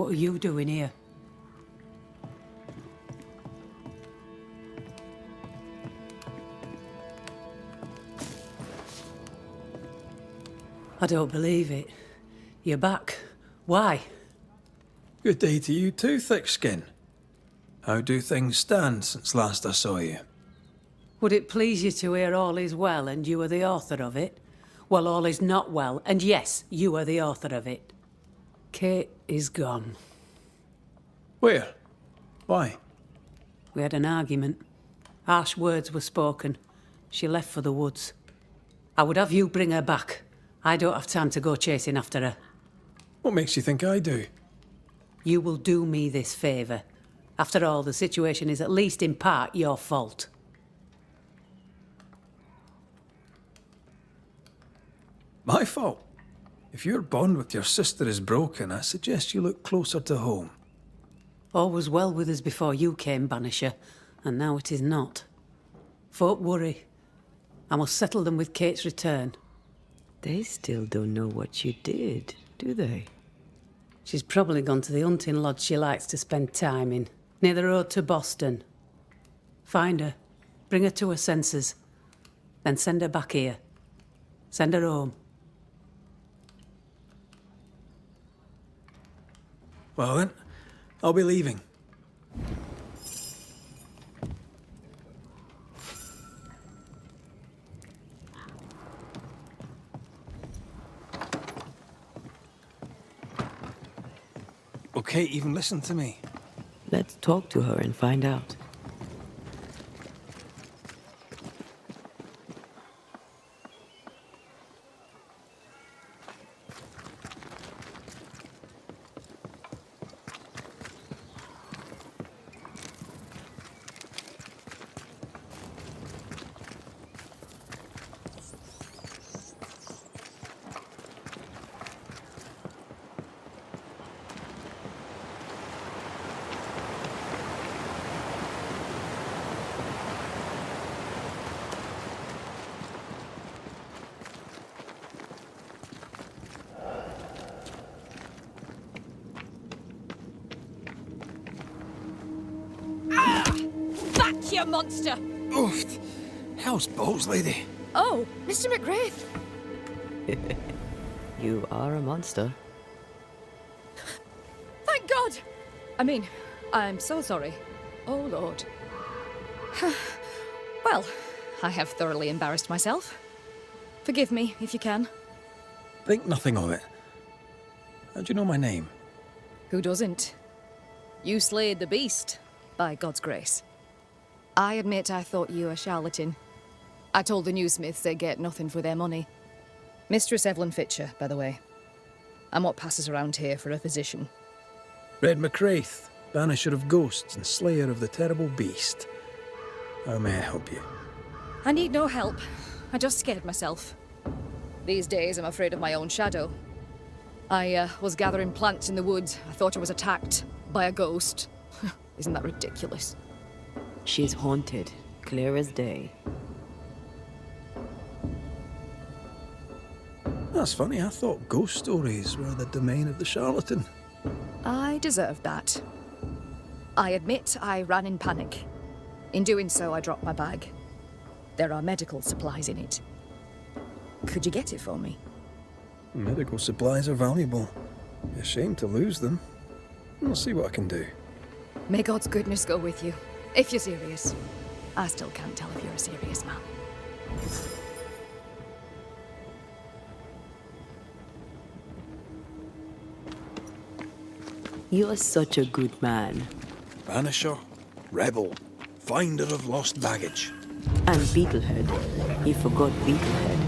What are you doing here? I don't believe it. You're back. Why? Good day to you too, Thickskin. How do things stand since last I saw you? Would it please you to hear all is well and you are the author of it? Well, all is not well, and yes, you are the author of it. Kate is gone. Where? Why? We had an argument. Harsh words were spoken. She left for the woods. I would have you bring her back. I don't have time to go chasing after her. What makes you think I do? You will do me this favour. After all, the situation is at least in part your fault. My fault? If your bond with your sister is broken, I suggest you look closer to home. All was well with us before you came, Banisher, and now it is not. Folk worry. I must settle them with Kate's return. They still don't know what you did, do they? She's probably gone to the hunting lodge she likes to spend time in, near the road to Boston. Find her, bring her to her senses, then send her back here. Send her home. Well then, I'll be leaving. Okay, even listen to me. Let's talk to her and find out. Back, you monster! Oof! Hell's balls, lady. Oh, Mr. McGrath. You are a monster. Thank God! I mean, I'm so sorry. Oh, Lord. Well, I have thoroughly embarrassed myself. Forgive me, if you can. Think nothing of it. How do you know my name? Who doesn't? You slayed the beast, by God's grace. I admit I thought you a charlatan. I told the newsmiths they get nothing for their money. Mistress Evelyn Fitcher, by the way. I'm what passes around here for a physician. Red McCraith, Banisher of Ghosts and Slayer of the Terrible Beast. How may I help you? I need no help. I just scared myself. These days, I'm afraid of my own shadow. I was gathering plants in the woods. I thought I was attacked by a ghost. Isn't that ridiculous? She's haunted, clear as day. That's funny, I thought ghost stories were the domain of the charlatan. I deserved that. I admit I ran in panic. In doing so, I dropped my bag. There are medical supplies in it. Could you get it for me? Medical supplies are valuable. Be a shame to lose them. I'll see what I can do. May God's goodness go with you, if you're serious. I still can't tell if you're a serious man. You are such a good man. Banisher, rebel, finder of lost baggage. And Beetlehead. He forgot Beetlehead.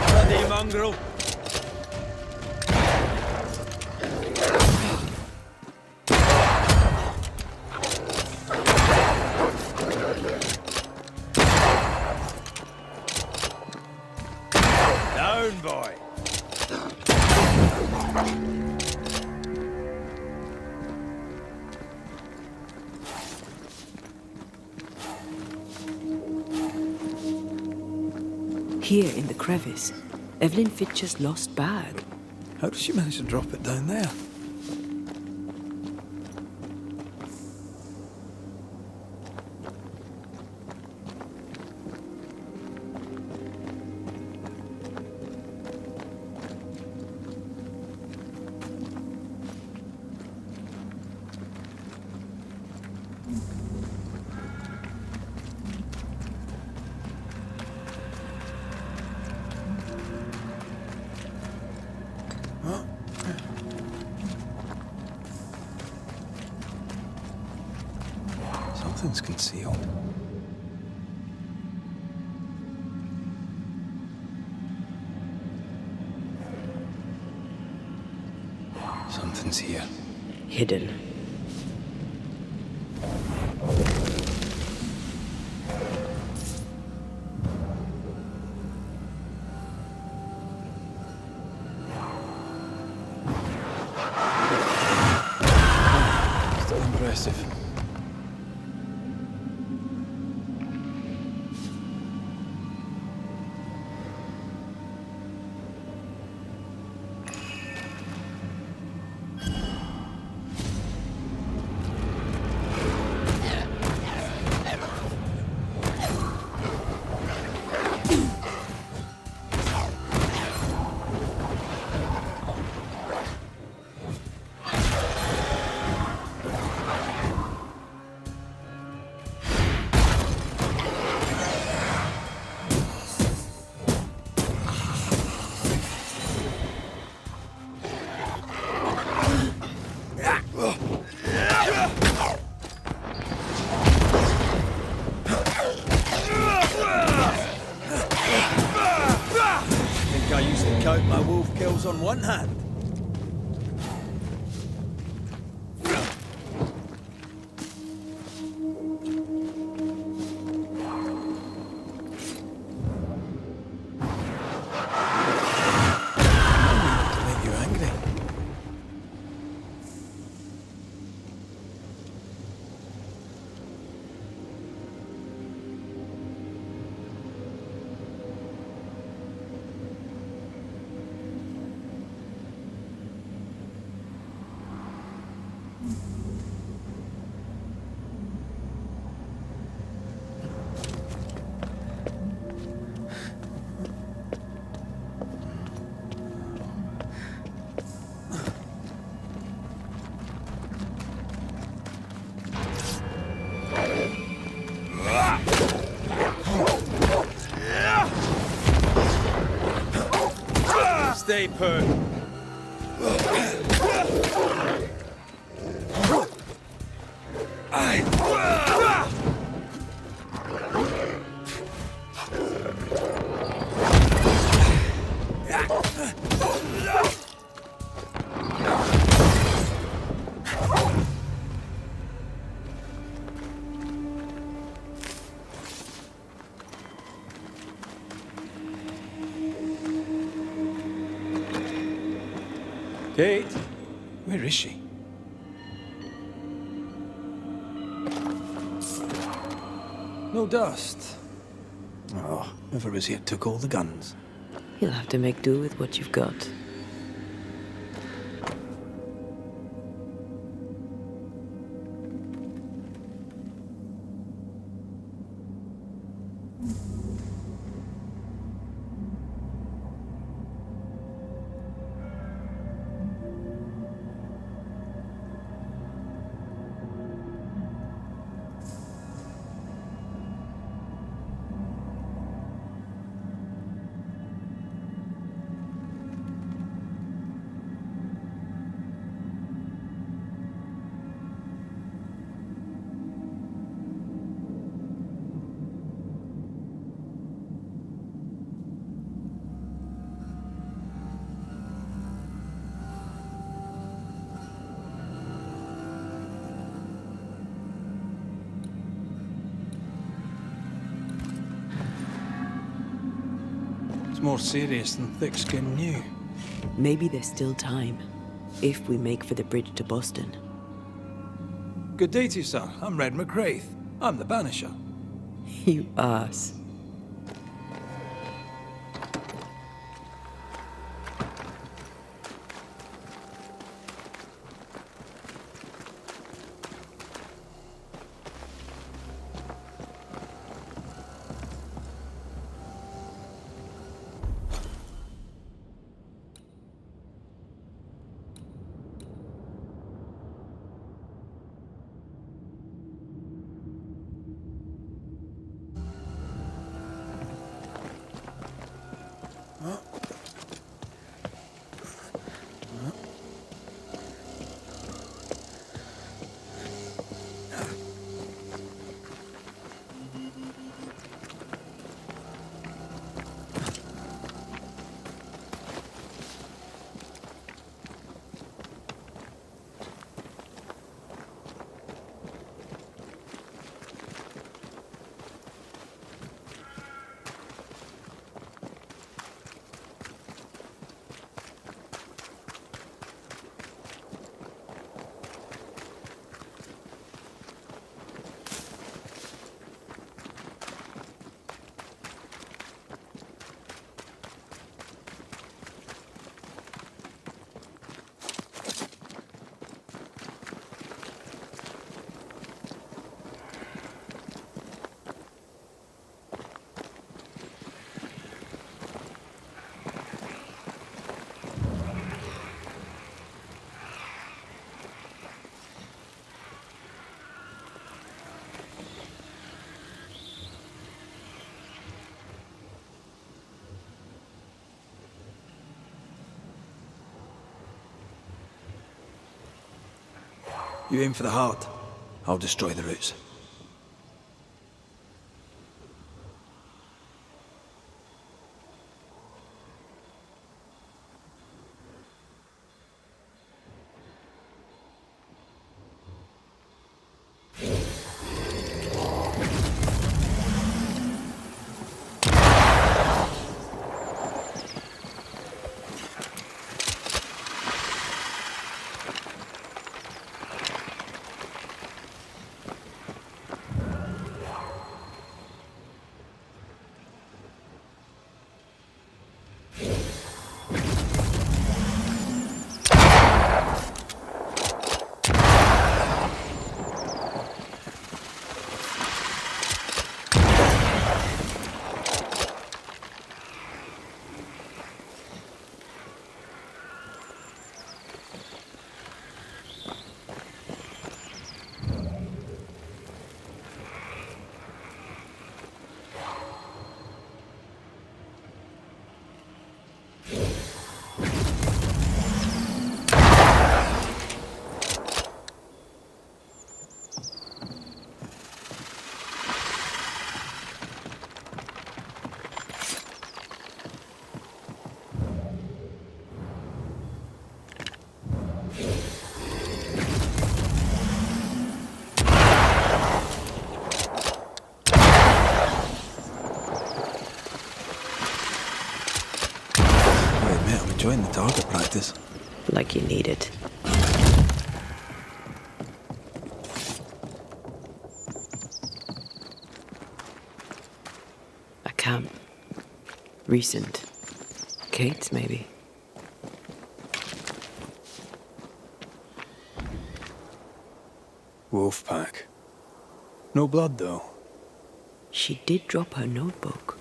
Bloody mongrel! down, boy! Here in the crevice, Evelyn Fitcher's lost bag. How did she manage to drop it down there? Something's concealed. Something's here. Hidden. Still impressive. I used to count my wolf kills on one hand. To make you angry. Stay put. Kate, where is she? No dust. Oh, whoever was here took all the guns. You'll have to make do with what you've got. It's more serious than thick-skinned knew. Maybe there's still time, if we make for the bridge to Boston. Good day to you, sir. I'm Red McCraith. I'm the Banisher. You ass. You aim for the heart. I'll destroy the roots. Enjoying the target practice. Like you need it. A camp. Recent. Kate's, maybe. Wolf pack. No blood, though. She did drop her notebook.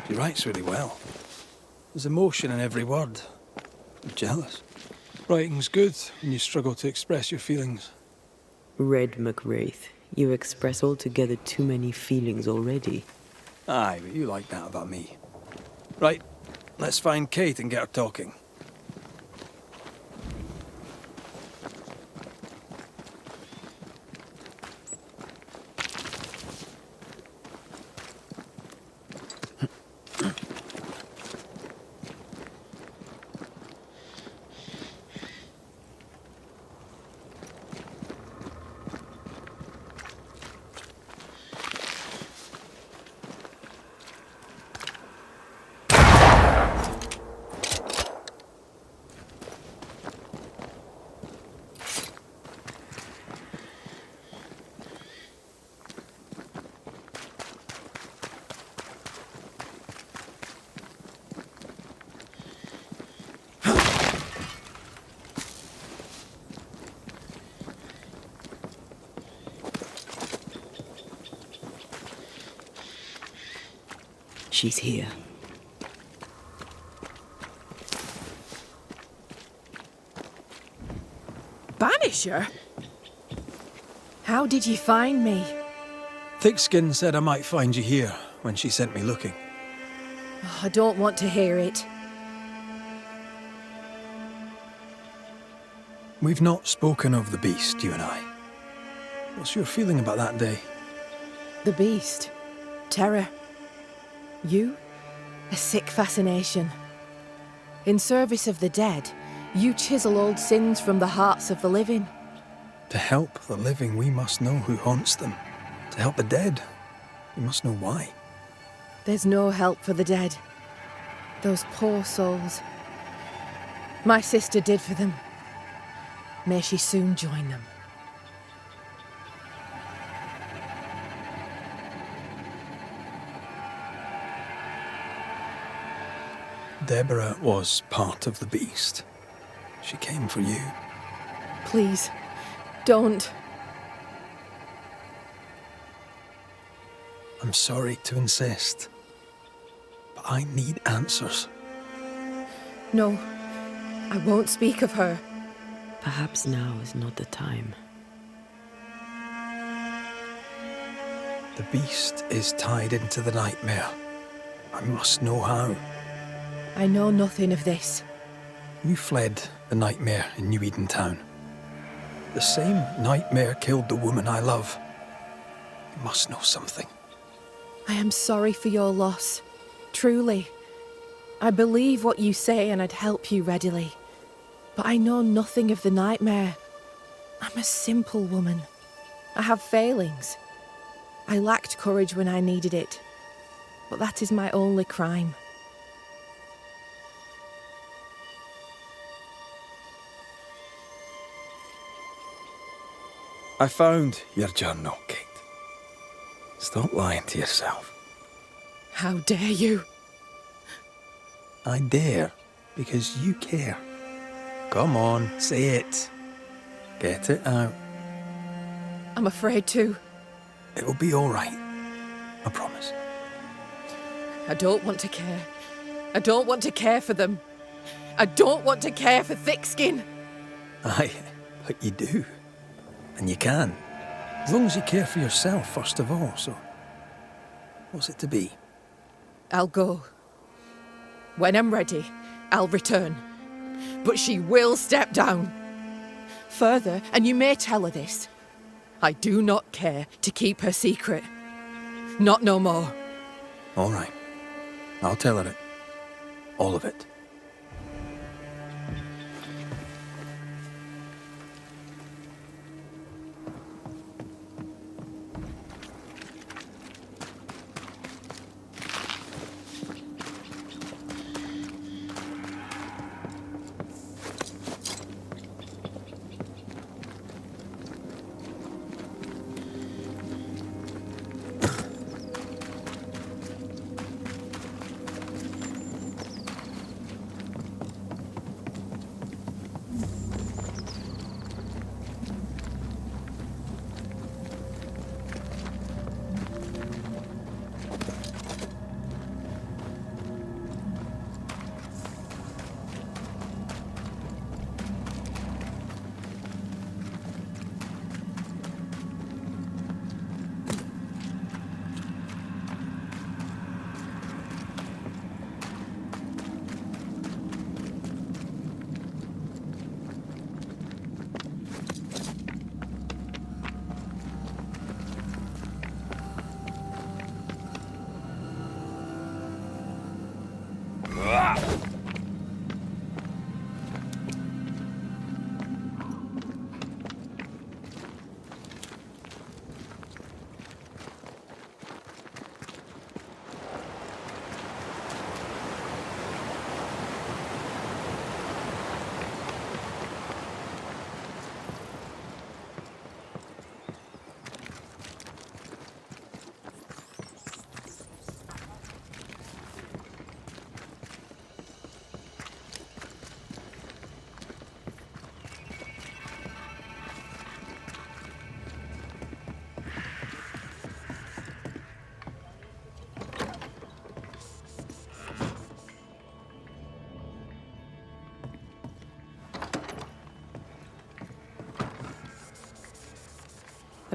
She writes really well. There's emotion in every word. I'm jealous. Writing's good when you struggle to express your feelings. Red McWraith, you express altogether too many feelings already. Aye, but you like that about me. Right, let's find Kate and get her talking. She's here. Banisher? How did you find me? Thickskin said I might find you here when she sent me looking. Oh, I don't want to hear it. We've not spoken of the beast, you and I. What's your feeling about that day? The beast. Terror. You? A sick fascination. In service of the dead, you chisel old sins from the hearts of the living. To help the living, we must know who haunts them. To help the dead, we must know why. There's no help for the dead. Those poor souls. My sister did for them. May she soon join them. Deborah was part of the beast. She came for you. Please, don't. I'm sorry to insist, but I need answers. No, I won't speak of her. Perhaps now is not the time. The beast is tied into the nightmare. I must know how. I know nothing of this. You fled the nightmare in New Eden Town. The same nightmare killed the woman I love. You must know something. I am sorry for your loss. Truly. I believe what you say and I'd help you readily. But I know nothing of the nightmare. I'm a simple woman. I have failings. I lacked courage when I needed it. But that is my only crime. I found your journal, Kate. Stop lying to yourself. How dare you? I dare, because you care. Come on, say it. Get it out. I'm afraid to. It'll be all right. I promise. I don't want to care. I don't want to care for them. I don't want to care for Thickskin. Aye, but you do. And you can. As long as you care for yourself, first of all, so... What's it to be? I'll go. When I'm ready, I'll return. But she will step down. Further, and you may tell her this, I do not care to keep her secret. Not no more. All right. I'll tell her it. All of it.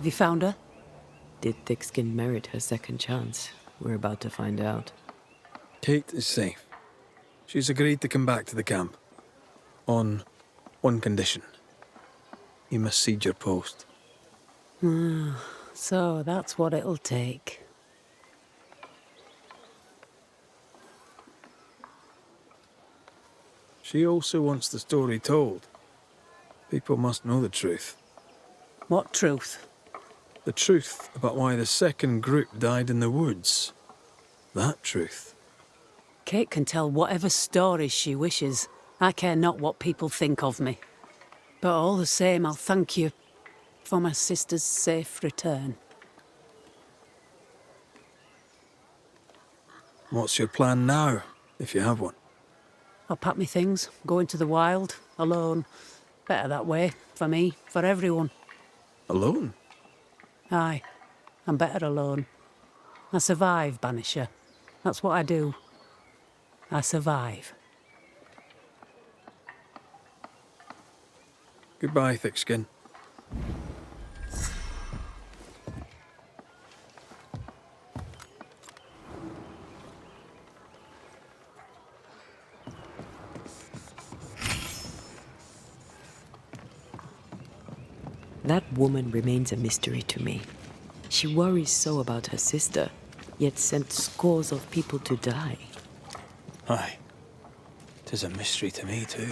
Have you found her? Did Thickskin merit her second chance? We're about to find out. Kate is safe. She's agreed to come back to the camp. On one condition. You must cede your post. So that's what it'll take. She also wants the story told. People must know the truth. What truth? The truth about why the second group died in the woods. That truth. Kate can tell whatever stories she wishes. I care not what people think of me. But all the same, I'll thank you for my sister's safe return. What's your plan now, if you have one? I'll pack me things, go into the wild, alone. Better that way, for me, for everyone. Alone? Aye, I'm better alone. I survive, Banisher. That's what I do. I survive. Goodbye, Thickskin. That woman remains a mystery to me. She worries so about her sister, yet sent scores of people to die. Aye. 'Tis a mystery to me, too.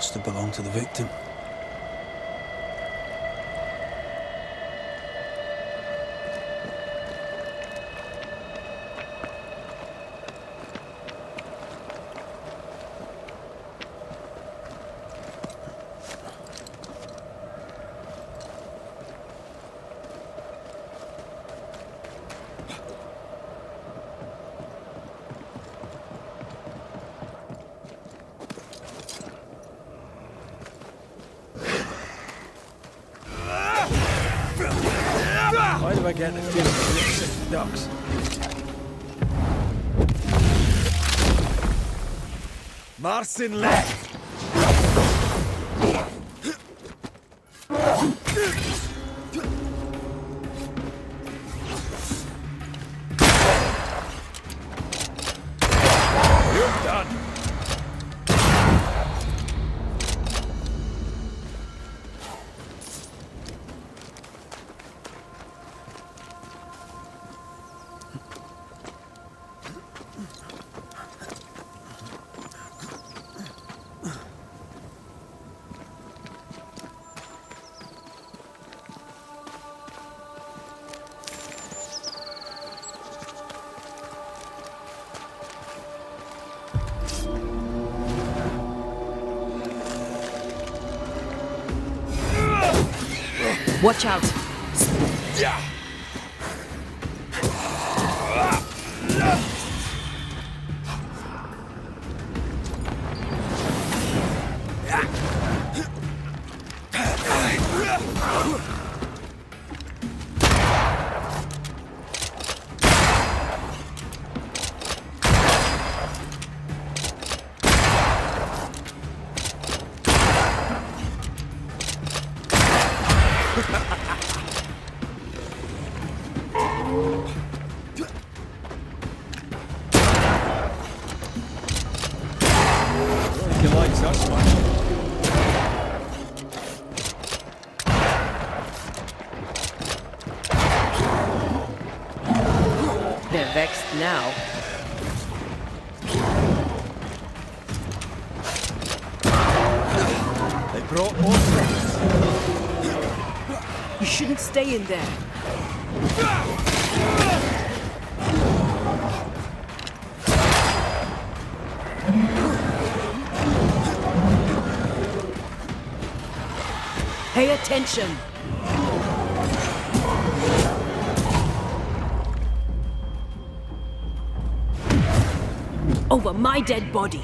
must have belonged to the victim. Why do I get the feeling of ducks? Marcin left! You're done! Watch out! Yeah! You like such much? They're vexed now. They brought more friends. You shouldn't stay in there. Pay attention! Over my dead body!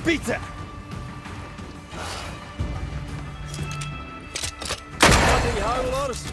Peter! Bloody howlers!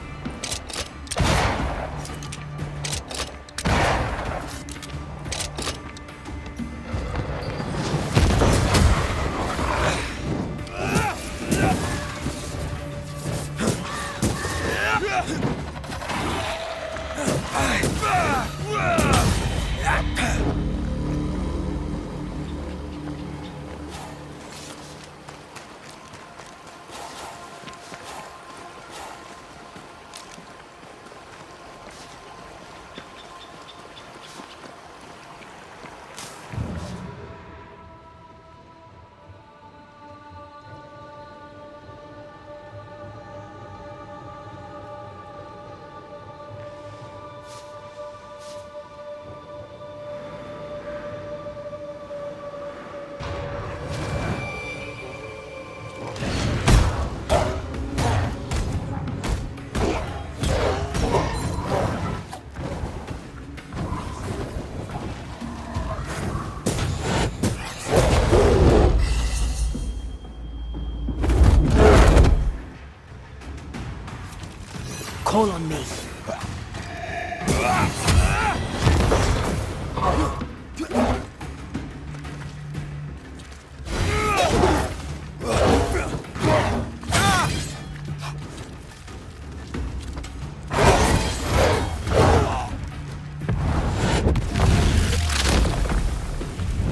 Call on me.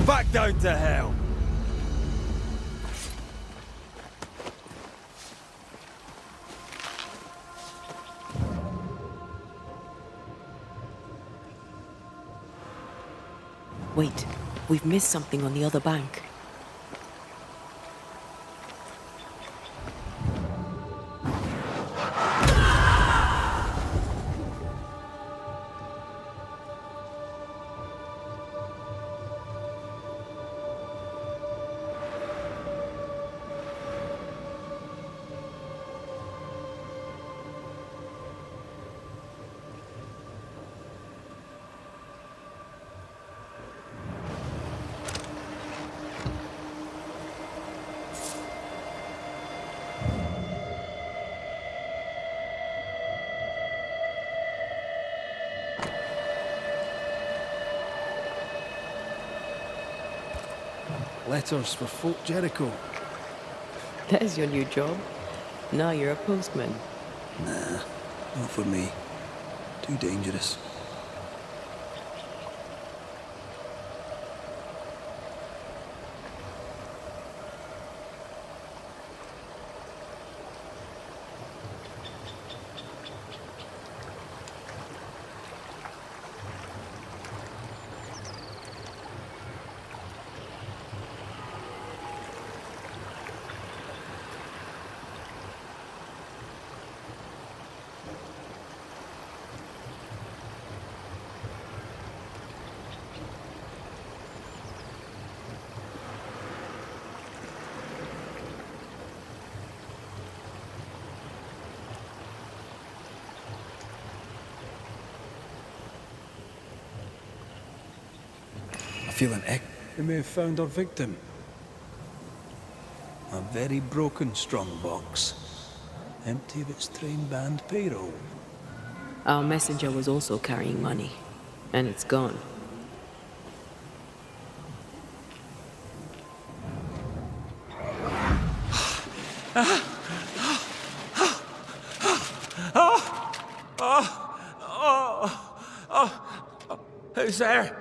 Back down to hell! Wait, we've missed something on the other bank. Letters for Fort Jericho. There's your new job. Now you're a postman. Nah, not for me. Too dangerous. I feel an echo. They may have found our victim. A very broken strongbox. Empty of its train band payroll. Our messenger was also carrying money, and it's gone. Who's there?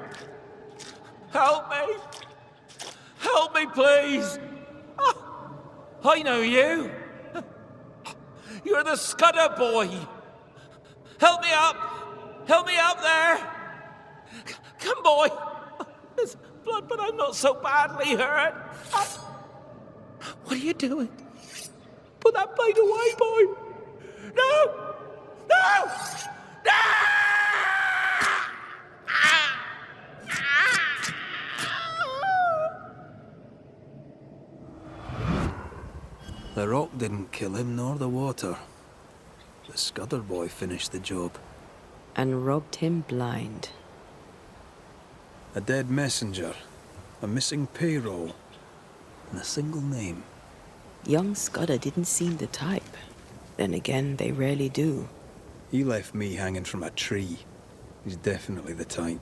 Help me! Help me, please! I know you! You're the Scudder boy! Help me up! Help me up there! Come, boy! There's blood, but I'm not so badly hurt. What are you doing? Put that blade away, boy! No! No! No! The rock didn't kill him, nor the water. The Scudder boy finished the job. And robbed him blind. A dead messenger, a missing payroll, and a single name. Young Scudder didn't seem the type. Then again, they rarely do. He left me hanging from a tree. He's definitely the type.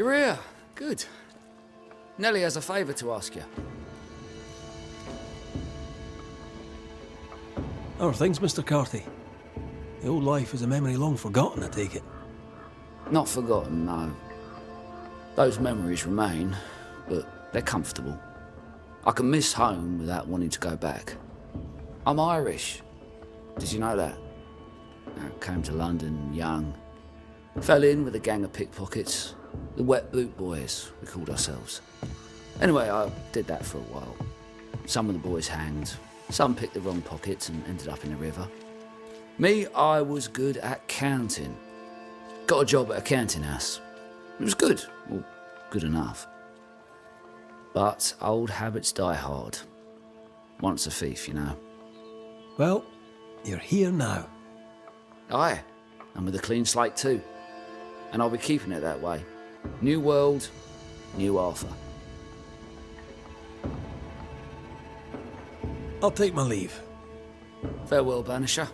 You're here. Good. Nellie has a favour to ask you. How are things, Mr. Carthy? The old life is a memory long forgotten, I take it. Not forgotten, no. Those memories remain, but they're comfortable. I can miss home without wanting to go back. I'm Irish. Did you know that? I came to London young. Fell in with a gang of pickpockets. The Wet Boot Boys, we called ourselves. Anyway, I did that for a while. Some of the boys hanged. Some picked the wrong pockets and ended up in the river. Me, I was good at counting. Got a job at a counting house. It was good. Well, good enough. But old habits die hard. Once a thief, you know. Well, you're here now. Aye, and with a clean slate too. And I'll be keeping it that way. New world, new Arthur. I'll take my leave. Farewell, Banisher.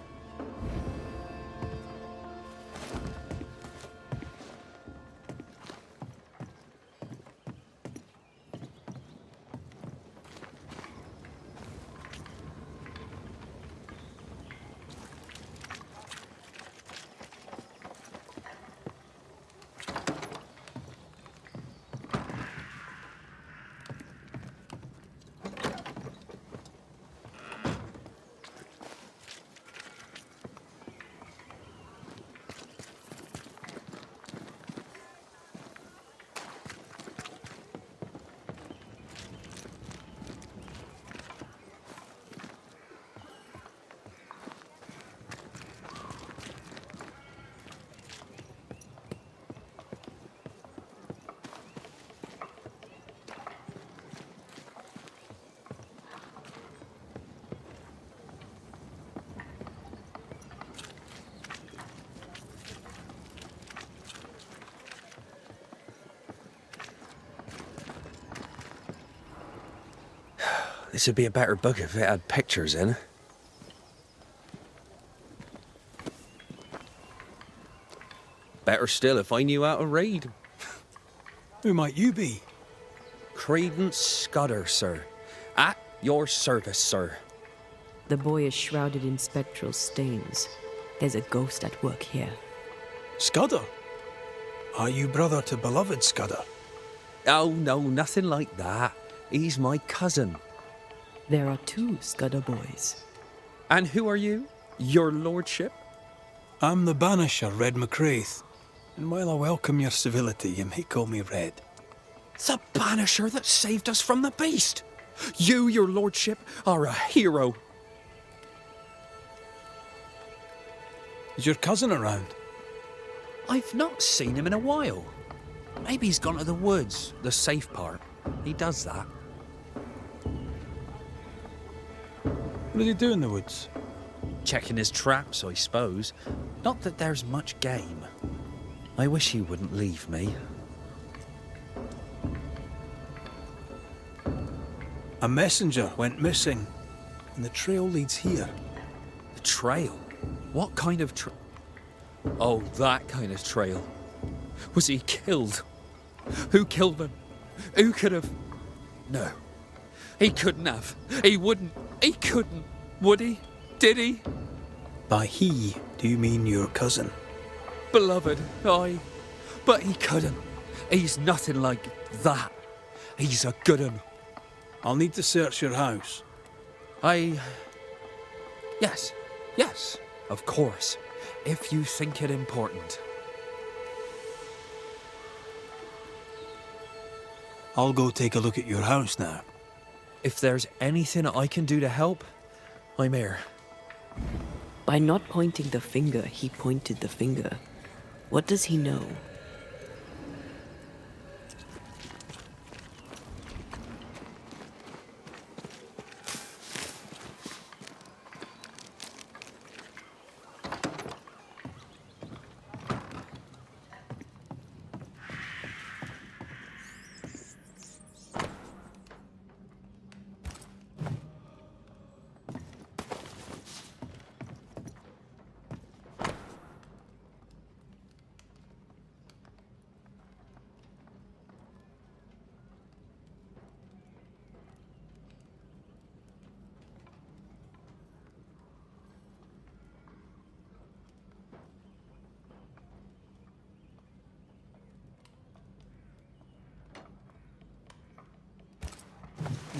This would be a better book if it had pictures in. Better still if I knew how to read. Who might you be? Credence Scudder, sir. At your service, sir. The boy is shrouded in spectral stains. There's a ghost at work here. Scudder? Are you brother to beloved Scudder? Oh, no, nothing like that. He's my cousin. There are two Scudder boys. And who are you? Your lordship? I'm the Banisher, Red McCraith. And while I welcome your civility, you may call me Red. The Banisher that saved us from the beast. You, your lordship, are a hero. Is your cousin around? I've not seen him in a while. Maybe he's gone to the woods, the safe part. He does that. What did he do in the woods? Checking his traps, I suppose. Not that there's much game. I wish he wouldn't leave me. A messenger went missing, and the trail leads here. The trail? What kind of trail? Oh, that kind of trail. Was he killed? Who killed him? Who could have? No. He couldn't have. He wouldn't. He couldn't. Would he? Did he? By he, do you mean your cousin? Beloved, aye. But he couldn't. He's nothing like that. He's a good un. I'll need to search your house. Yes, of course. If you think it important. I'll go take a look at your house now. If there's anything I can do to help, I'm here. By not pointing the finger, he pointed the finger. What does he know?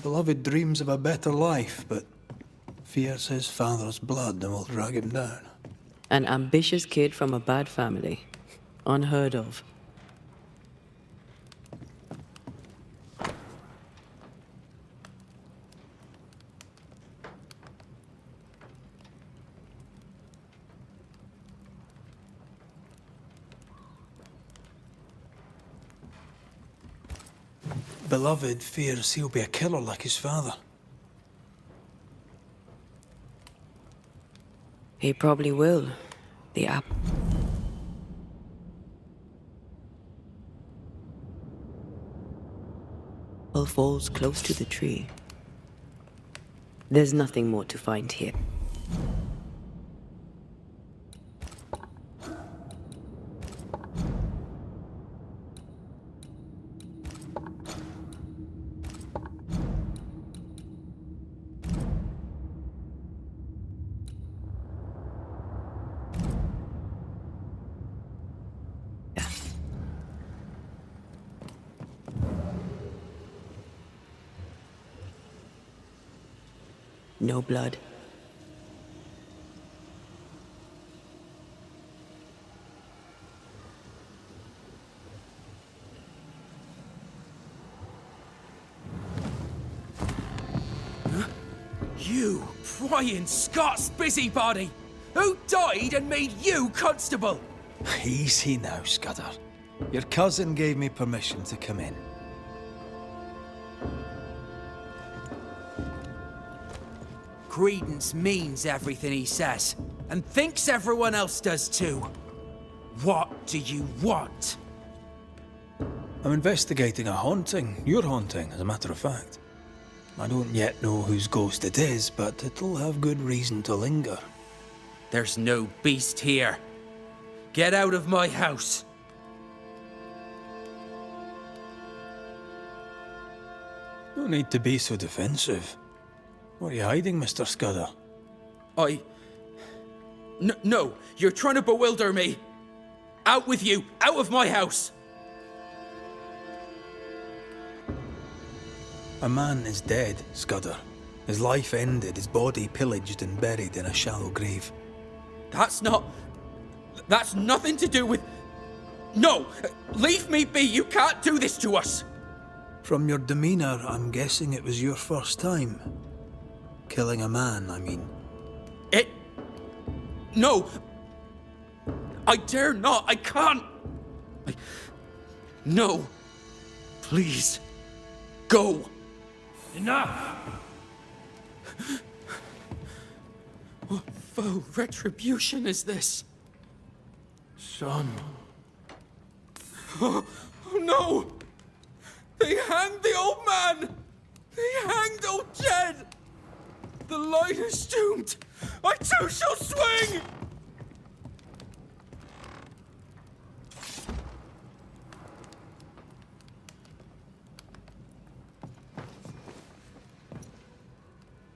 Beloved dreams of a better life, but fears his father's blood and will drag him down. An ambitious kid from a bad family. Unheard of. Beloved fears he'll be a killer like his father. He probably will. The apple falls close to the tree. There's nothing more to find here. No blood. You prying Scots busybody! Who died and made you constable? Easy now, Scudder. Your cousin gave me permission to come in. Credence means everything he says, and thinks everyone else does too. What do you want? I'm investigating a haunting. Your haunting, as a matter of fact. I don't yet know whose ghost it is, but it'll have good reason to linger. There's no beast here. Get out of my house. No need to be so defensive. What are you hiding, Mr. Scudder? No, you're trying to bewilder me. Out with you, out of my house. A man is dead, Scudder. His life ended, his body pillaged and buried in a shallow grave. That's nothing to do with... No! Leave me be! You can't do this to us! From your demeanor, I'm guessing it was your first time. Killing a man, I mean. No! I dare not! I can't! No! Please! Go! Enough! What foul retribution is this? Son. Oh no! They hanged the old man! They hanged old Jed! The line is doomed! I too shall swing!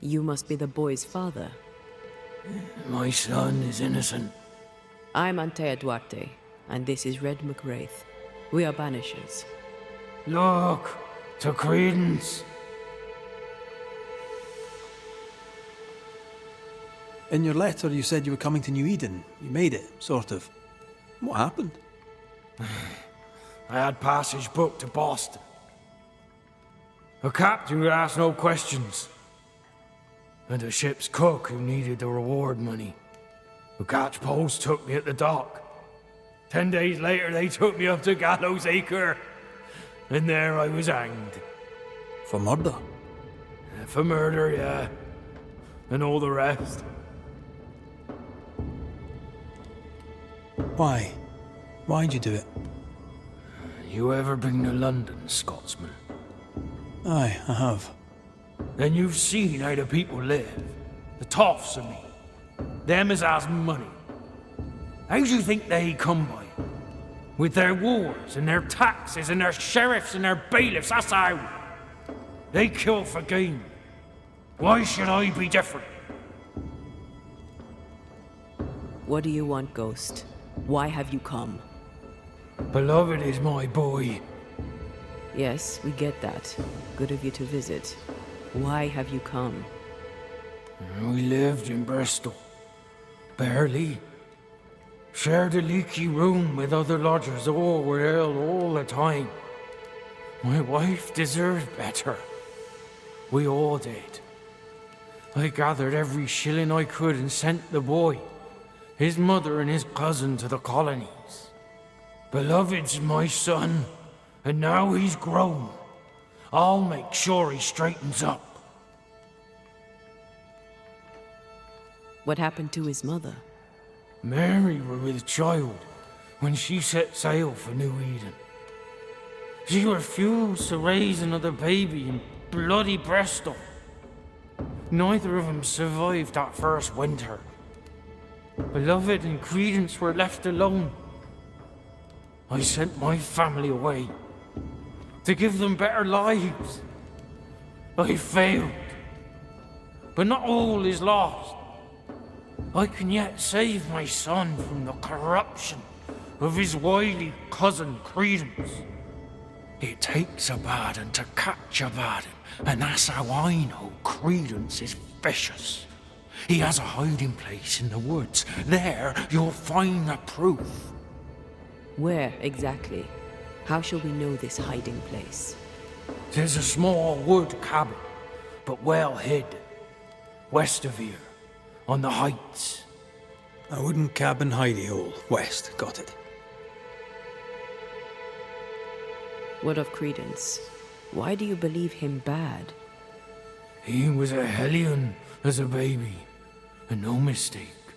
You must be the boy's father. My son is innocent. I'm Antea Duarte, and this is Red McWraith. We are Banishers. Look, to Credence. In your letter, you said you were coming to New Eden. You made it, sort of. What happened? I had passage booked to Boston. A captain who asked no questions. And a ship's cook who needed the reward money. The catch post took me at the dock. 10 days later, they took me up to Gallows Acre. And there I was hanged. For murder? For murder, yeah. And all the rest. Why? Why'd you do it? You ever been to London, Scotsman? Aye, I have. Then you've seen how the people live. The toffs, I mean. Them as has money. How do you think they come by it? With their wars, and their taxes, and their sheriffs, and their bailiffs, that's how. They kill for gain. Why should I be different? What do you want, Ghost? Why have you come? Beloved is my boy. Yes, we get that. Good of you to visit. Why have you come? We lived in Bristol. Barely. Shared a leaky room with other lodgers. All were ill all the time. My wife deserved better. We all did. I gathered every shilling I could and sent the boy, his mother and his cousin to the colonies. Beloved's my son, and now he's grown. I'll make sure he straightens up. What happened to his mother? Mary were with child when she set sail for New Eden. She refused to raise another baby in bloody Bristol. Neither of them survived that first winter. Beloved and Credence were left alone. I sent my family away to give them better lives. I failed. But not all is lost. I can yet save my son from the corruption of his wily cousin Credence. It takes a bad one to catch a bad one, and that's how I know Credence is vicious. He has a hiding place in the woods. There you'll find the proof. Where exactly? How shall we know this hiding place? There's a small wood cabin, but well hid. West of here, on the heights. A wooden cabin hidey hole, west, got it. What of Credence? Why do you believe him bad? He was a hellion as a baby, and no mistake.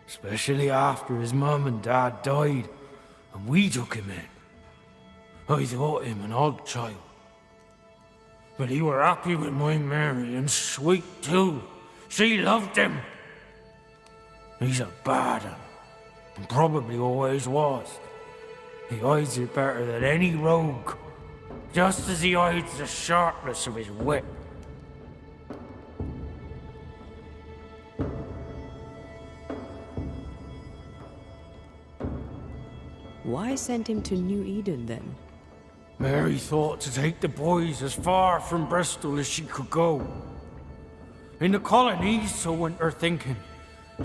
Especially after his mum and dad died, and we took him in. I thought him an odd child. But he were happy with my Mary, and sweet too. She loved him. He's a bad one, and probably always was. He hides it better than any rogue, just as he hides the sharpness of his whip. Why send him to New Eden then? Mary thought to take the boys as far from Bristol as she could go. In the colonies, so went her thinking,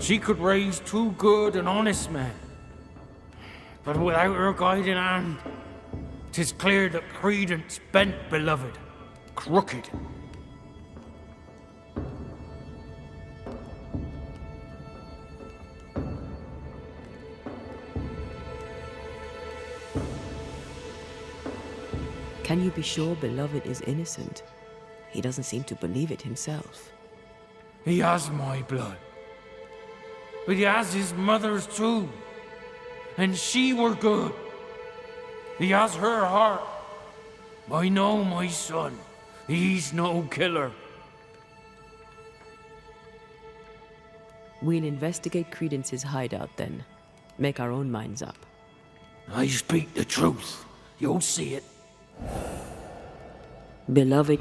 she could raise two good and honest men. But without her guiding hand, 'tis clear that Credence bent beloved, crooked. Can you be sure Beloved is innocent? He doesn't seem to believe it himself. He has my blood. But he has his mother's too. And she were good. He has her heart. I know my son. He's no killer. We'll investigate Credence's hideout then. Make our own minds up. I speak the truth. You'll see it. Beloved.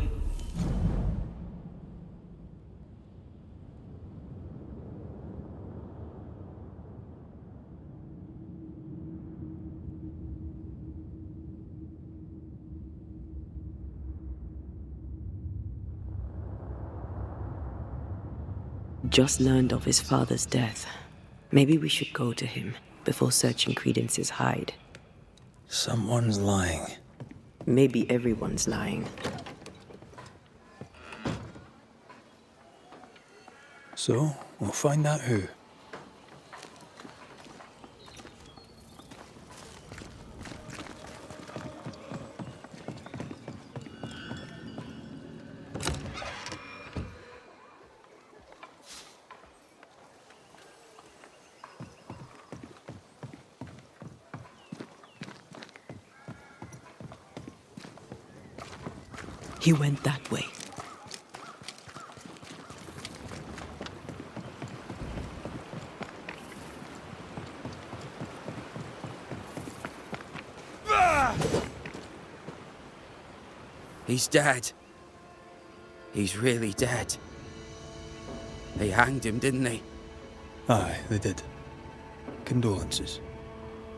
Just learned of his father's death. Maybe we should go to him before searching Credence's hide. Someone's lying. Maybe everyone's lying. So, we'll find out who. He went that way. He's dead. He's really dead. They hanged him, didn't they? Aye, they did. Condolences.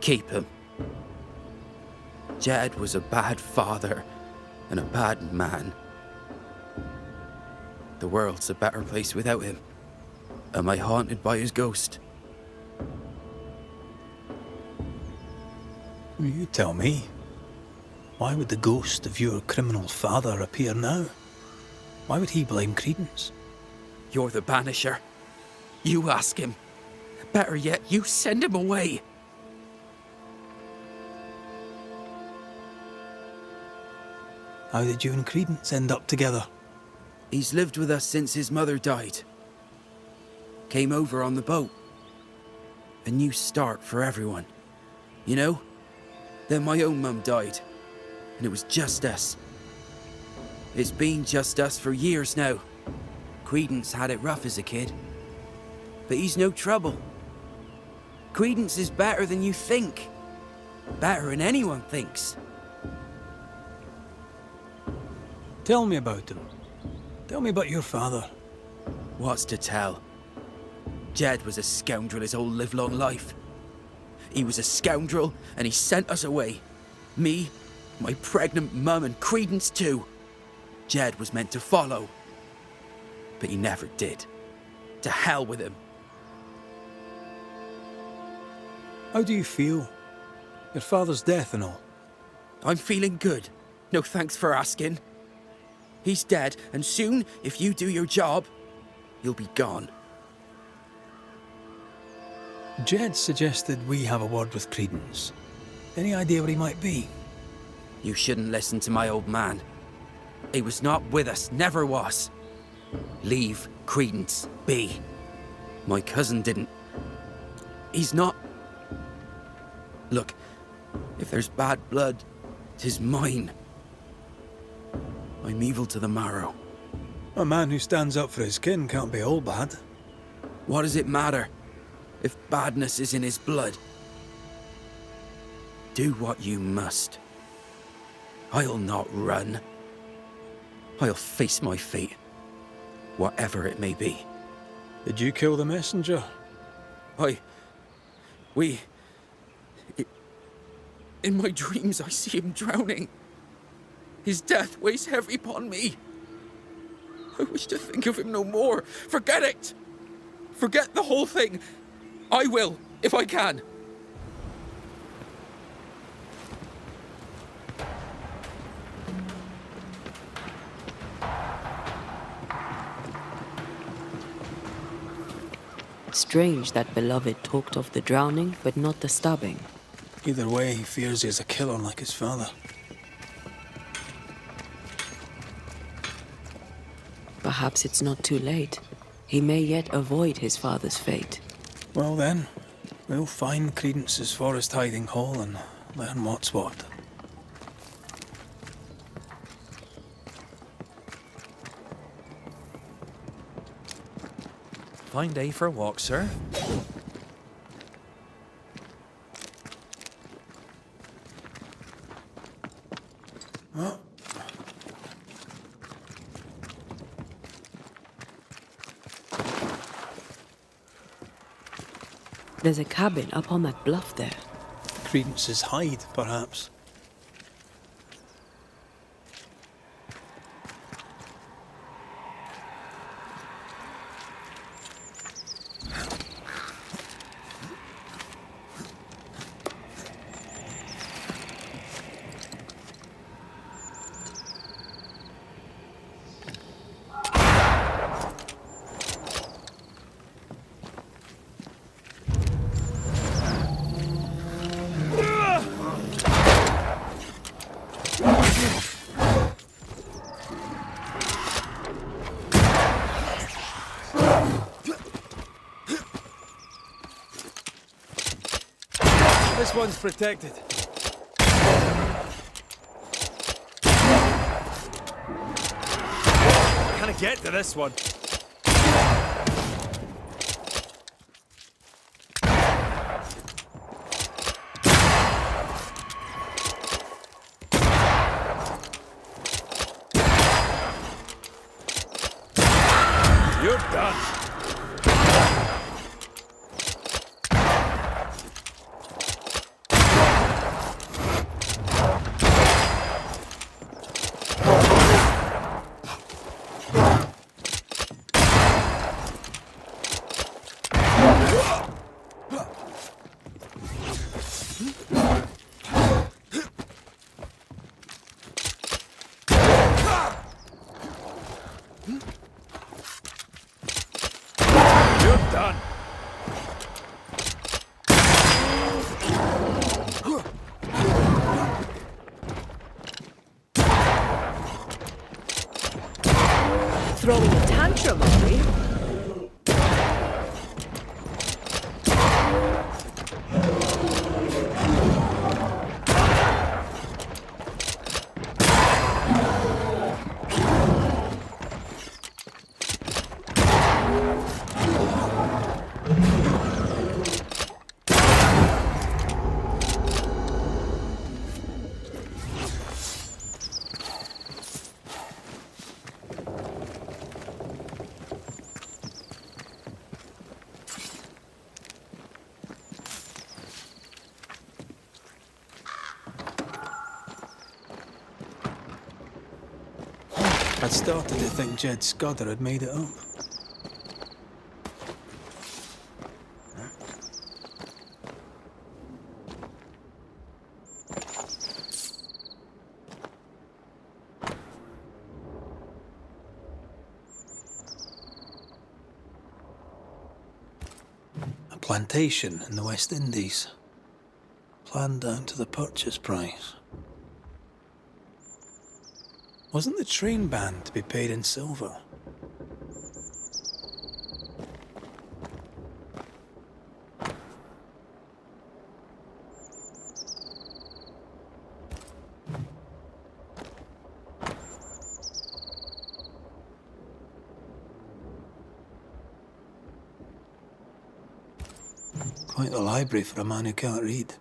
Keep him. Jed was a bad father and a bad man. The world's a better place without him. Am I haunted by his ghost? You tell me. Why would the ghost of your criminal father appear now? Why would he blame Credence? You're the Banisher. You ask him. Better yet, you send him away. How did you and Credence end up together? He's lived with us since his mother died. Came over on the boat. A new start for everyone. You know? Then my own mum died. And it was just us. It's been just us for years now. Credence had it rough as a kid. But he's no trouble. Credence is better than you think. Better than anyone thinks. Tell me about him. Tell me about your father. What's to tell? Jed was a scoundrel his whole livelong life. He was a scoundrel, and he sent us away. Me, my pregnant mum, and Credence too. Jed was meant to follow. But he never did. To hell with him. How do you feel? Your father's death and all. I'm feeling good. No thanks for asking. He's dead, and soon, if you do your job, he'll be gone. Jed suggested we have a word with Credence. Any idea where he might be? You shouldn't listen to my old man. He was not with us, never was. Leave Credence be. My cousin didn't. He's not... Look, if there's bad blood, 'tis mine. I'm evil to the marrow. A man who stands up for his kin can't be all bad. What does it matter if badness is in his blood? Do what you must. I'll not run. I'll face my fate, whatever it may be. Did you kill the messenger? In my dreams, I see him drowning. His death weighs heavy upon me. I wish to think of him no more. Forget it! Forget the whole thing. I will, if I can. Strange that beloved talked of the drowning, but not the stabbing. Either way, he fears he's a killer like his father. Perhaps it's not too late. He may yet avoid his father's fate. Well then, we'll find Credence's forest hiding hole and learn what's what. Fine day for a walk, sir. There's a cabin up on that bluff there. Credence's hide, perhaps. This one's protected. Can I get to this one? You're done. I'd started to think Jed Scudder had made it up. A plantation in the West Indies. Planned down to the purchase price. Wasn't the train band to be paid in silver? Quite the library for a man who can't read.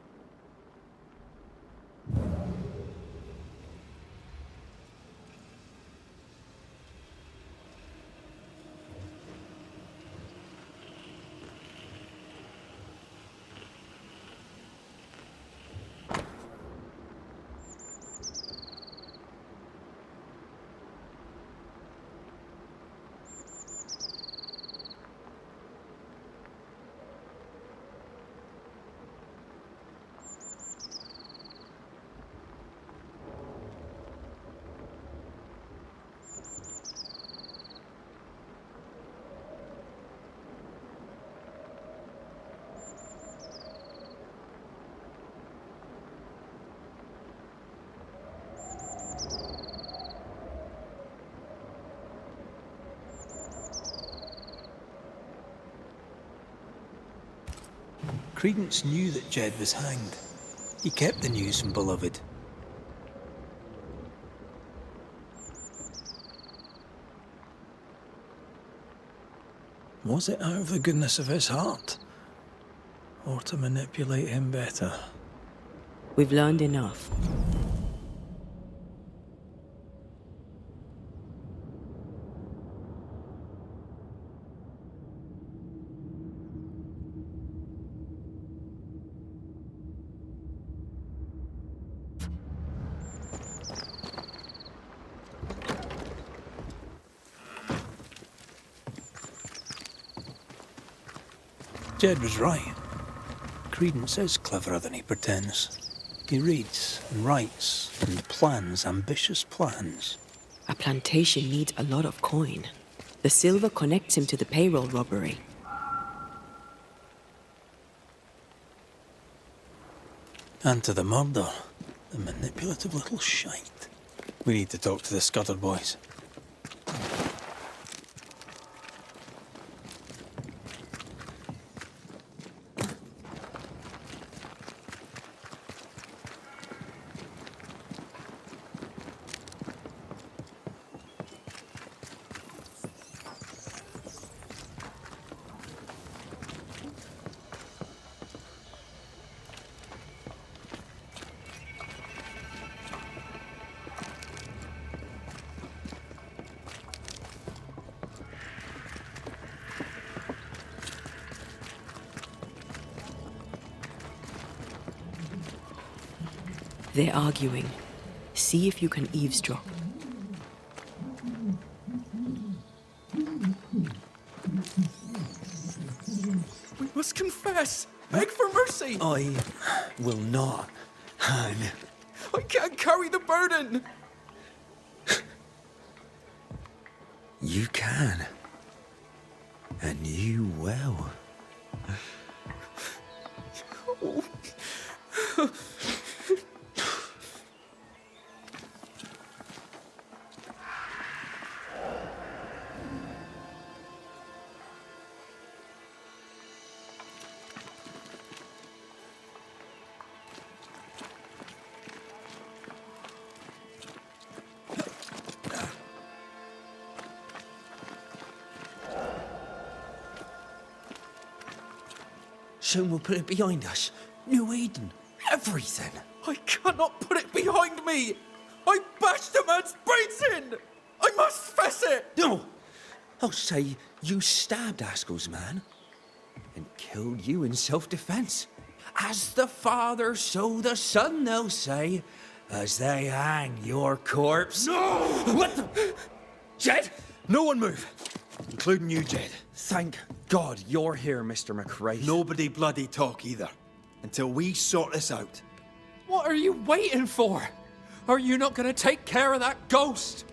Credence knew that Jed was hanged. He kept the news from Beloved. Was it out of the goodness of his heart? Or to manipulate him better? We've learned enough. Jed was right. Credence is cleverer than he pretends. He reads and writes and plans ambitious plans. A plantation needs a lot of coin. The silver connects him to the payroll robbery. And to the murder. The manipulative little shite. We need to talk to the Scudder boys. They're arguing. See if you can eavesdrop. We must confess. Beg for mercy. I will not hang. I can't carry the burden. You can. And you will. Soon we'll put it behind us. New Eden. Everything. I cannot put it behind me. I bashed a man's brains in. I must fess it. No! I'll say you stabbed Askell's man and killed you in self-defense. As the Father, so the Son, they'll say, as they hang your corpse. No! What the? Jed! No one move! Including you, Jed. Thank God you're here, Mr. McRae. Nobody bloody talk either. Until we sort this out. What are you waiting for? Are you not going to take care of that ghost?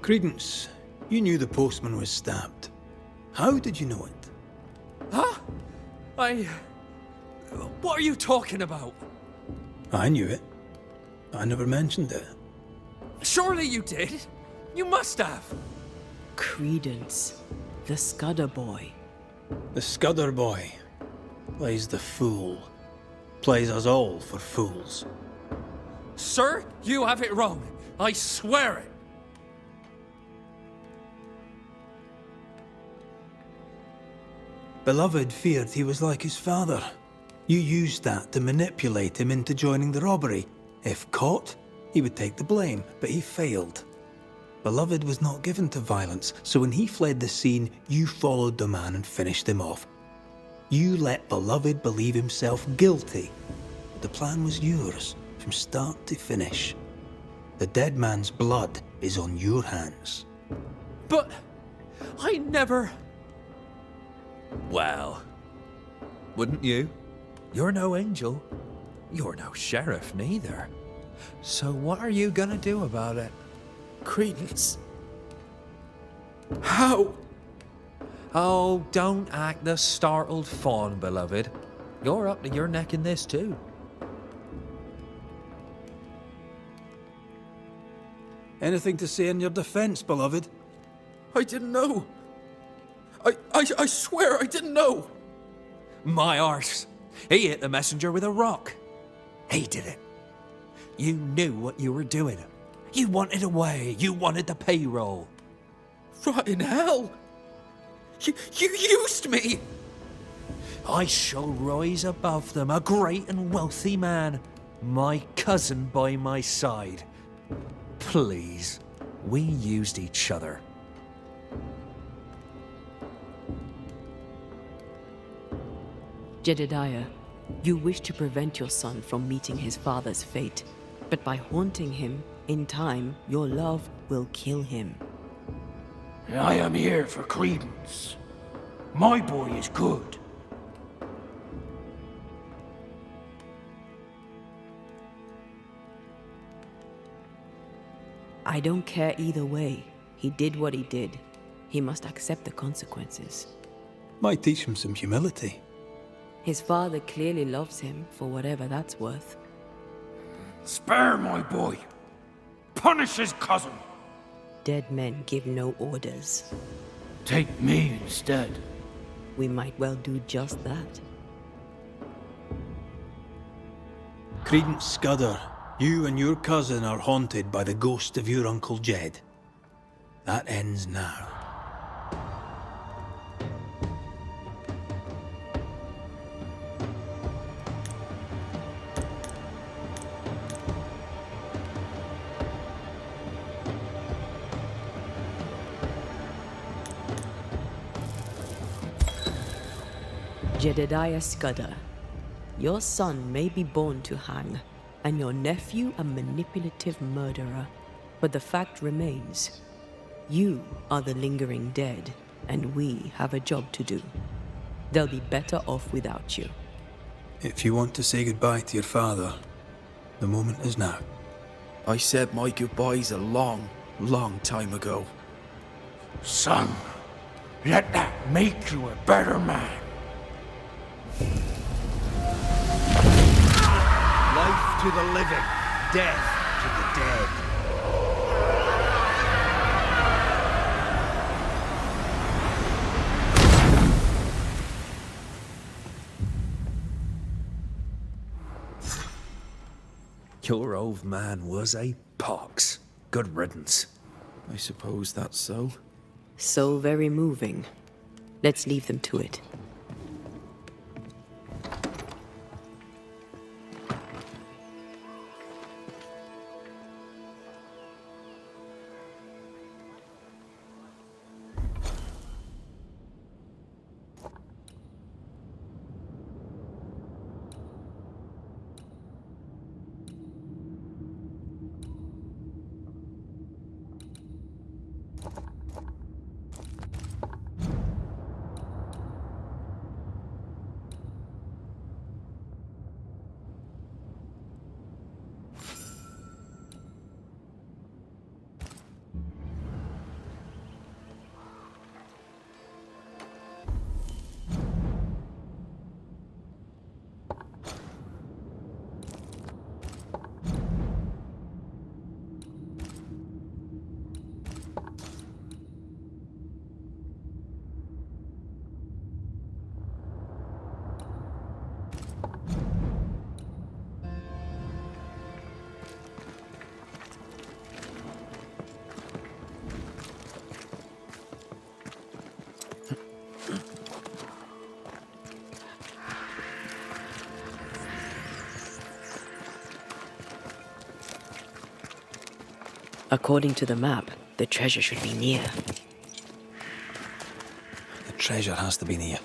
Credence, you knew the postman was stabbed. How did you know it? Huh? What are you talking about? I knew it. I never mentioned it. Surely you did. You must have. Credence, the Scudder boy. The Scudder boy plays the fool. Plays us all for fools. Sir, you have it wrong. I swear it. Beloved feared he was like his father. You used that to manipulate him into joining the robbery. If caught, he would take the blame, but he failed. Beloved was not given to violence, so when he fled the scene, you followed the man and finished him off. You let Beloved believe himself guilty, but the plan was yours, from start to finish. The dead man's blood is on your hands. But I never... Well, wouldn't you? You're no angel. You're no sheriff, neither. So what are you gonna do about it? Credence. How? Oh, don't act the startled fawn, beloved. You're up to your neck in this, too. Anything to say in your defense, Beloved? I didn't know. I swear I didn't know. My arse. He hit the messenger with a rock. He did it. You knew what you were doing. You wanted away. You wanted the payroll. Rotten hell. You used me. I shall rise above them, a great and wealthy man. My cousin by my side. Please, we used each other. Jedediah, you wish to prevent your son from meeting his father's fate, but by haunting him, in time, your love will kill him. I am here for Credence. My boy is good. I don't care either way. He did what he did. He must accept the consequences. Might teach him some humility. His father clearly loves him, for whatever that's worth. Spare my boy. Punish his cousin. Dead men give no orders. Take me instead. We might well do just that. Credence Scudder, you and your cousin are haunted by the ghost of your Uncle Jed. That ends now. Jedediah Scudder, your son may be born to hang, and your nephew a manipulative murderer, but the fact remains, you are the lingering dead, and we have a job to do. They'll be better off without you. If you want to say goodbye to your father, the moment is now. I said my goodbyes a long, long time ago. Son, let that make you a better man. Life to the living, death to the dead. Your old man was a pox. Good riddance. I suppose that's so. So very moving. Let's leave them to it. According to the map, the treasure should be near. The treasure has to be near.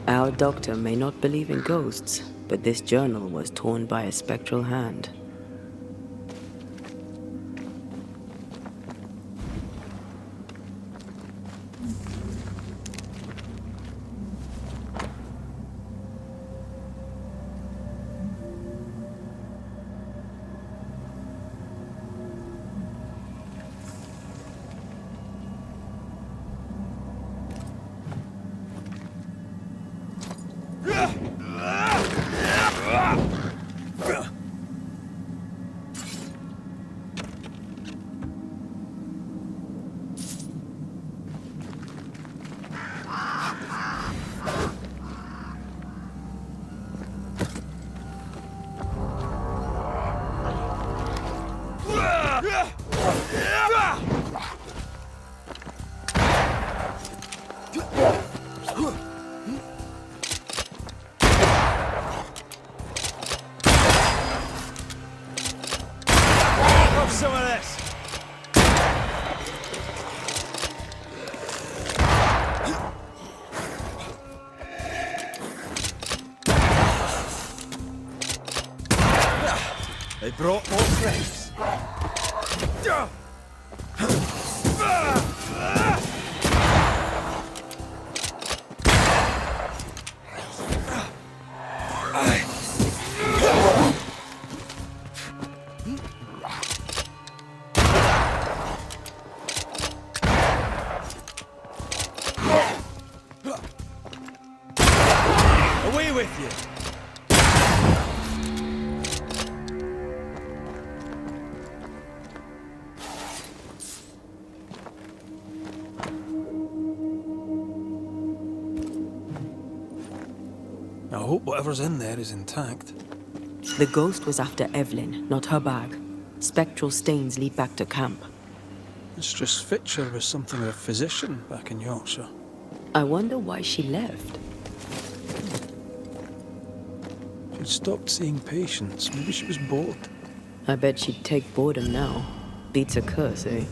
Our doctor may not believe in ghosts, but this journal was torn by a spectral hand. Some of this. They brought more friends. Away with you. I hope whatever's in there is intact. The ghost was after Evelyn, not her bag. Spectral stains lead back to camp. Mistress Fitcher was something of a physician back in Yorkshire. I wonder why she left. She'd stopped seeing patients. Maybe she was bored. I bet she'd take boredom now. Beats a curse, eh?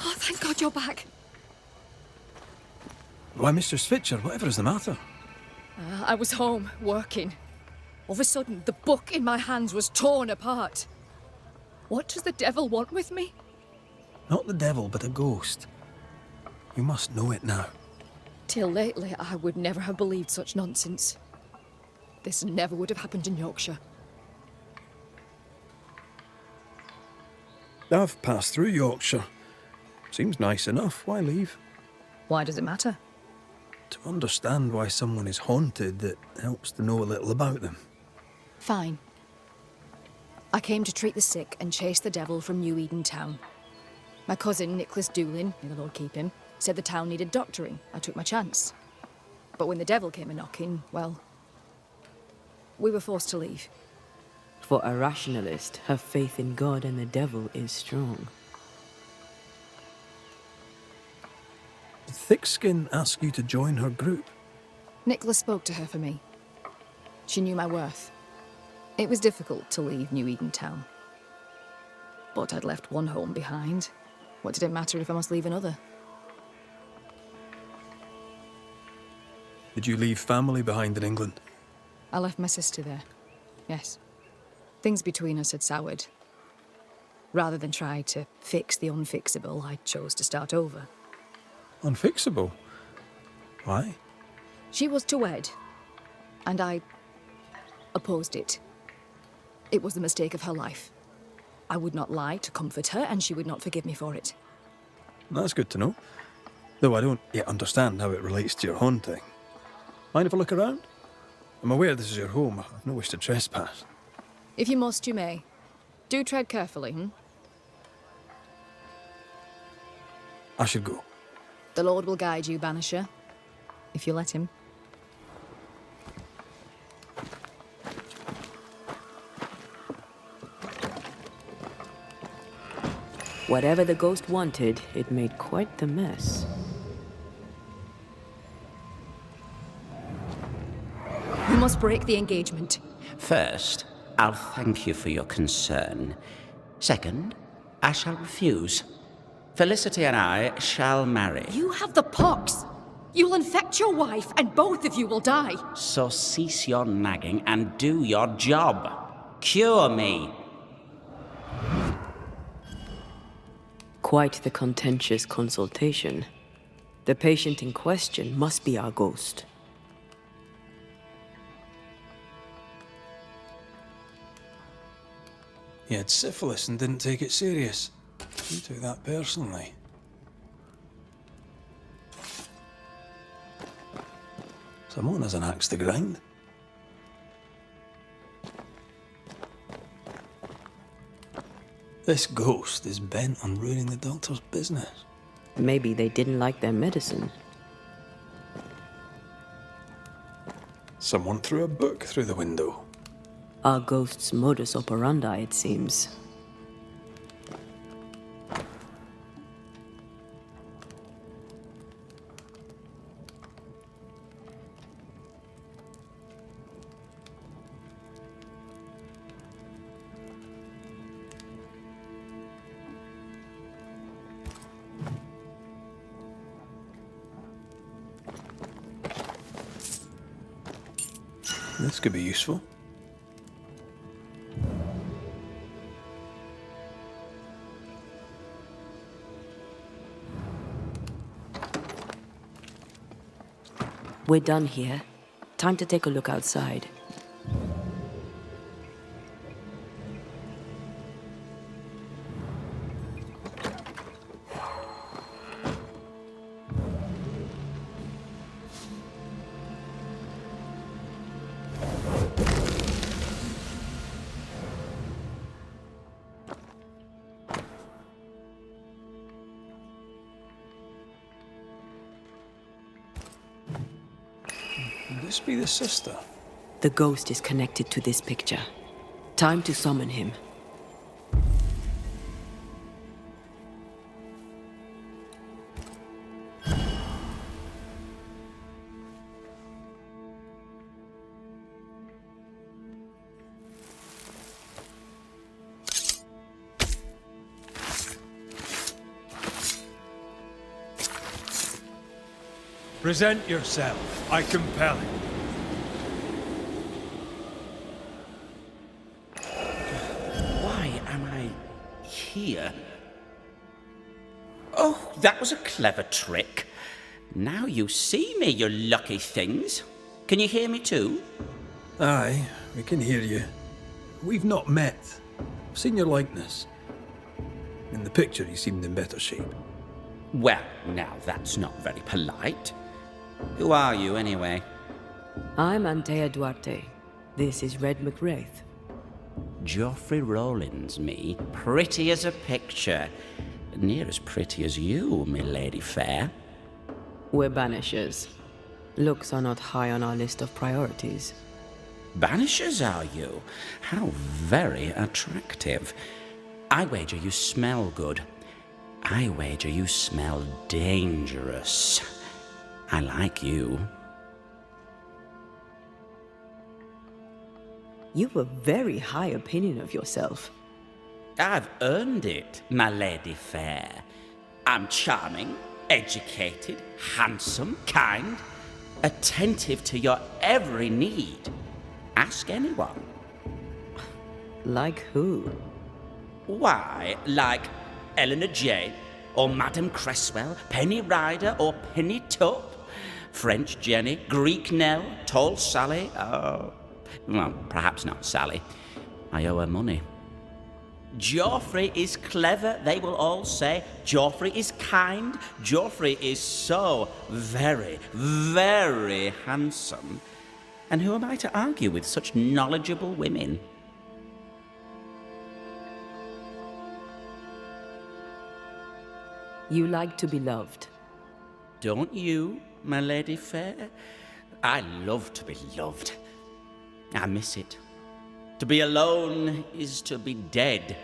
Oh, thank God you're back. Why, Mr. Switcher, whatever is the matter? I was home, working. All of a sudden, the book in my hands was torn apart. What does the devil want with me? Not the devil, but a ghost. You must know it now. Till lately, I would never have believed such nonsense. This never would have happened in Yorkshire. I've passed through Yorkshire. Seems nice enough. Why leave? Why does it matter? To understand why someone is haunted, it helps to know a little about them. Fine. I came to treat the sick and chase the devil from New Eden town. My cousin, Nicholas Doolin, may the Lord keep him, said the town needed doctoring. I took my chance. But when the devil came a-knocking, well, we were forced to leave. For a rationalist, her faith in God and the devil is strong. Did Thickskin ask you to join her group? Nicholas spoke to her for me. She knew my worth. It was difficult to leave New Eden town. But I'd left one home behind. What did it matter if I must leave another? Did you leave family behind in England? I left my sister there. Yes. Things between us had soured. Rather than try to fix the unfixable, I chose to start over. Unfixable? Why? She was to wed, and I opposed it. It was the mistake of her life. I would not lie to comfort her, and she would not forgive me for it. That's good to know. Though I don't yet understand how it relates to your haunting. Mind if I look around? I'm aware this is your home. I've no wish to trespass. If you must, you may. Do tread carefully, I should go. The Lord will guide you, Banisher, if you let him. Whatever the ghost wanted, it made quite the mess. You must break the engagement. First, I'll thank you for your concern. Second, I shall refuse. Felicity and I shall marry. You have the pox. You'll infect your wife, and both of you will die. So cease your nagging and do your job. Cure me. Quite the contentious consultation. The patient in question must be our ghost. He had syphilis and didn't take it serious. You took that personally. Someone has an axe to grind. This ghost is bent on ruining the doctor's business. Maybe they didn't like their medicine. Someone threw a book through the window. Our ghost's modus operandi, it seems. This could be useful. We're done here. Time to take a look outside. Could this be the sister? The ghost is connected to this picture. Time to summon him. Present yourself. I compel it. Why am I here? Oh, that was a clever trick. Now you see me, you lucky things. Can you hear me too? Aye, we can hear you. We've not met. I've seen your likeness. In the picture, you seemed in better shape. Well, now that's not very polite. Who are you, anyway? I'm Antea Duarte. This is Red McWraith. Geoffrey Rawlins, me. Pretty as a picture. Near as pretty as you, my lady fair. We're Banishers. Looks are not high on our list of priorities. Banishers, are you? How very attractive. I wager you smell good. I wager you smell dangerous. I like you. You've a very high opinion of yourself. I've earned it, my lady fair. I'm charming, educated, handsome, kind, attentive to your every need. Ask anyone. Like who? Why, like Eleanor Jane, or Madame Cresswell, Penny Ryder, or Penny Tup, French Jenny, Greek Nell, Tall Sally, well, perhaps not Sally. I owe her money. Geoffrey is clever, they will all say. Geoffrey is kind. Geoffrey is so very, very handsome. And who am I to argue with such knowledgeable women? You like to be loved. Don't you, my lady fair? I love to be loved. I miss it. To be alone is to be dead.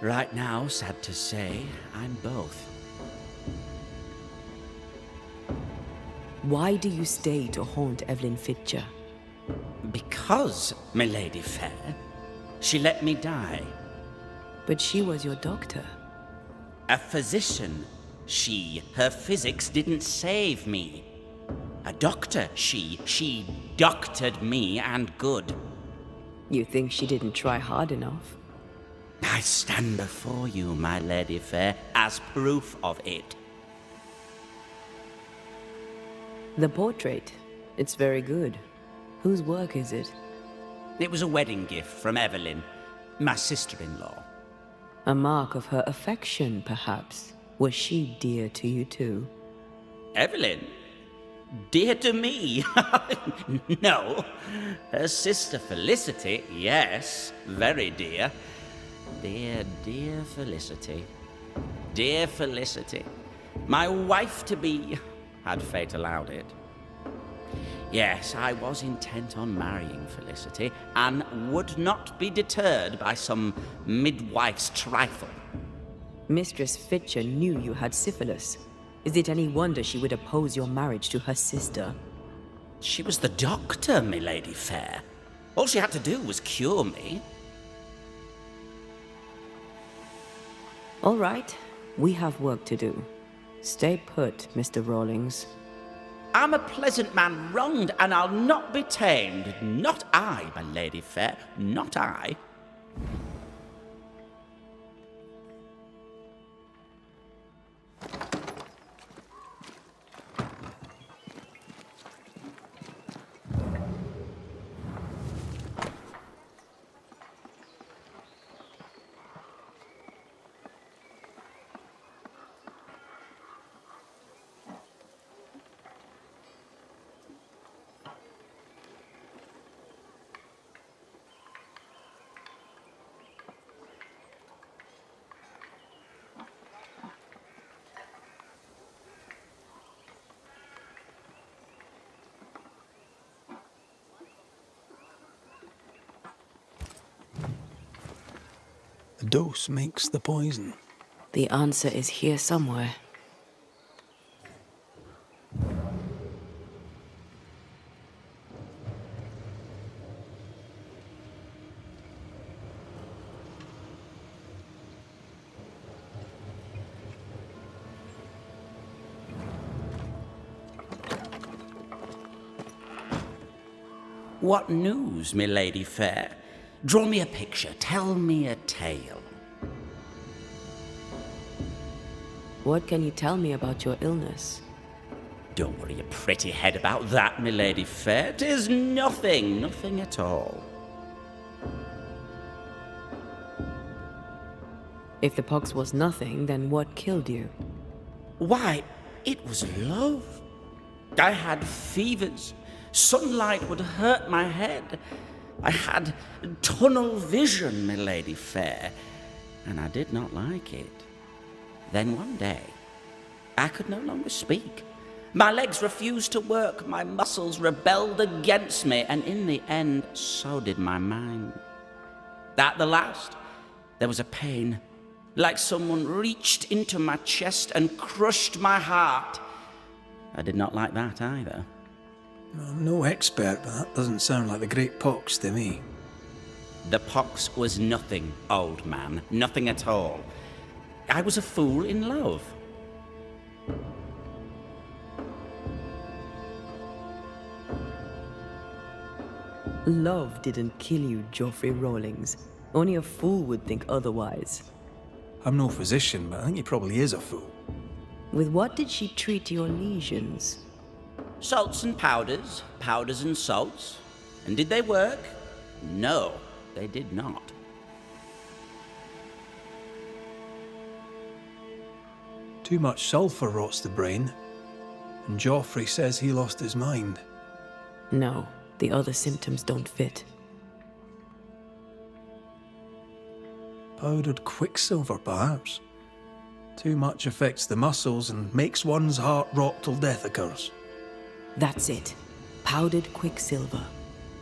Right now, sad to say, I'm both. Why do you stay to haunt Evelyn Fitcher? Because, my lady fair, she let me die. But she was your doctor. A physician, she. Her physics didn't save me. A doctor, she doctored me and good. You think she didn't try hard enough? I stand before you, my lady fair, as proof of it. The portrait. It's very good. Whose work is it? It was a wedding gift from Evelyn, my sister-in-law. A mark of her affection, perhaps. Was she dear to you too? Evelyn? Dear to me? No. Her sister Felicity, yes, very dear. Dear, dear Felicity. Dear Felicity. My wife-to-be, had fate allowed it. Yes, I was intent on marrying Felicity, and would not be deterred by some midwife's trifle. Mistress Fitcher knew you had syphilis. Is it any wonder she would oppose your marriage to her sister? She was the doctor, my lady fair. All she had to do was cure me. All right, we have work to do. Stay put, Mr. Rawlings. I'm a pleasant man wronged, and I'll not be tamed. Not I, my lady fair, not I. The dose makes the poison. The answer is here somewhere. What news, my lady fair? Draw me a picture, tell me a tale. What can you tell me about your illness? Don't worry your pretty head about that, my lady fair. 'Tis nothing, nothing at all. If the pox was nothing, then what killed you? Why, it was love. I had fevers. Sunlight would hurt my head. I had tunnel vision, my lady fair, and I did not like it. Then one day, I could no longer speak. My legs refused to work, my muscles rebelled against me, and in the end, so did my mind. At the last, there was a pain, like someone reached into my chest and crushed my heart. I did not like that either. I'm no expert, but that doesn't sound like the Great Pox to me. The pox was nothing, old man, nothing at all. I was a fool in love. Love didn't kill you, Geoffrey Rawlings. Only a fool would think otherwise. I'm no physician, but I think he probably is a fool. With what did she treat your lesions? Salts and powders, powders and salts. And did they work? No, they did not. Too much sulphur rots the brain, and Joffrey says he lost his mind. No, the other symptoms don't fit. Powdered quicksilver, perhaps. Too much affects the muscles and makes one's heart rot till death occurs. That's it. Powdered quicksilver,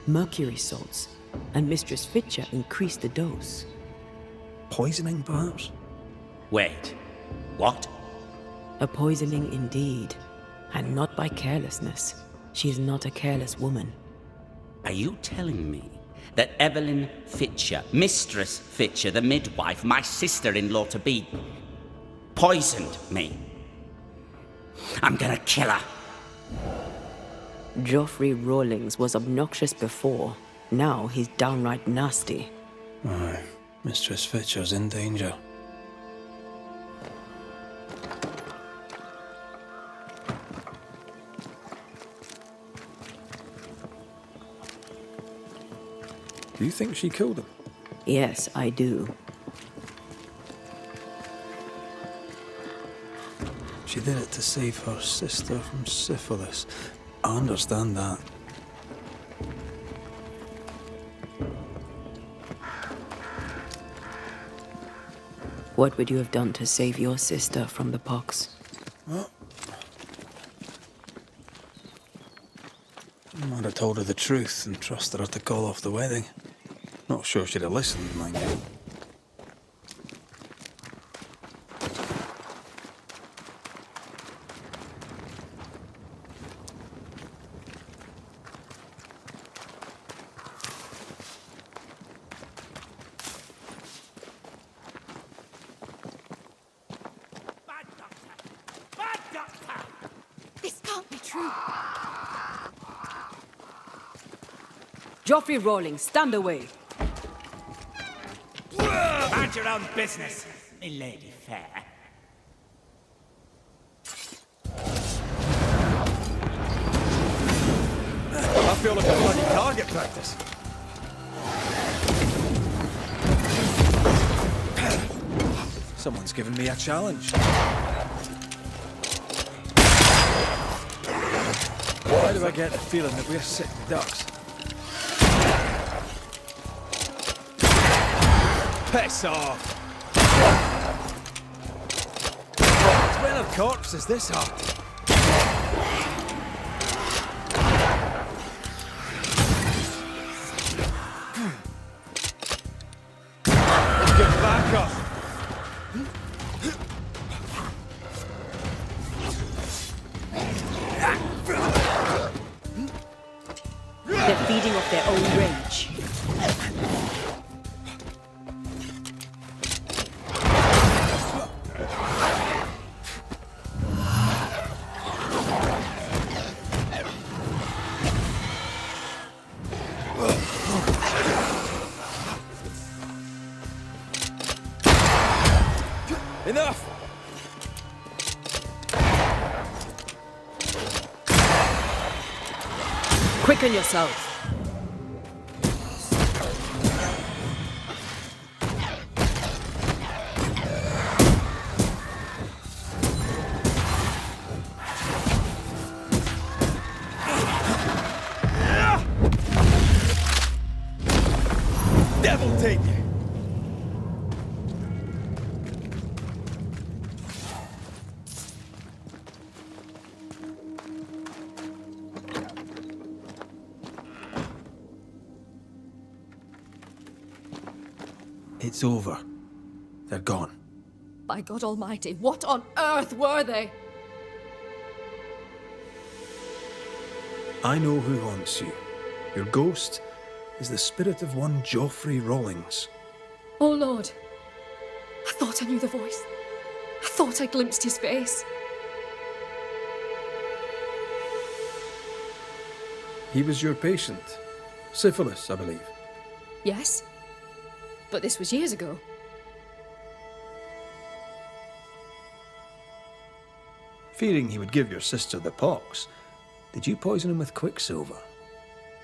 mercury salts, and Mistress Fitcher increased the dose. Poisoning, perhaps? Wait, what? A poisoning indeed, and not by carelessness. She is not a careless woman. Are you telling me that Evelyn Fitcher, Mistress Fitcher, the midwife, my sister-in-law to be, poisoned me? I'm gonna kill her. Geoffrey Rawlings was obnoxious before. Now he's downright nasty. Aye, Mistress Fitcher's in danger. Do you think she killed him? Yes, I do. She did it to save her sister from syphilis. I understand that. What would you have done to save your sister from the pox? Well, I might have told her the truth and trusted her to call off the wedding. Not sure she'd have listened, mind you. This can't be true. Joffrey Rawlings, stand away. Mind your own business, me lady fair. I feel like a bloody target practice. Someone's given me a challenge. Why do I get the feeling that we're sitting ducks? Piss off! Smell of corpses this hot. Let's get back up. They're feeding off their own rage. Enough! Quicken yourself. Devil take you! It's over. They're gone. By God Almighty, what on earth were they? I know who haunts you. Your ghost is the spirit of one Joffrey Rawlings. Oh Lord, I thought I knew the voice. I thought I glimpsed his face. He was your patient. Syphilis, I believe. Yes, but this was years ago. Fearing he would give your sister the pox, did you poison him with quicksilver?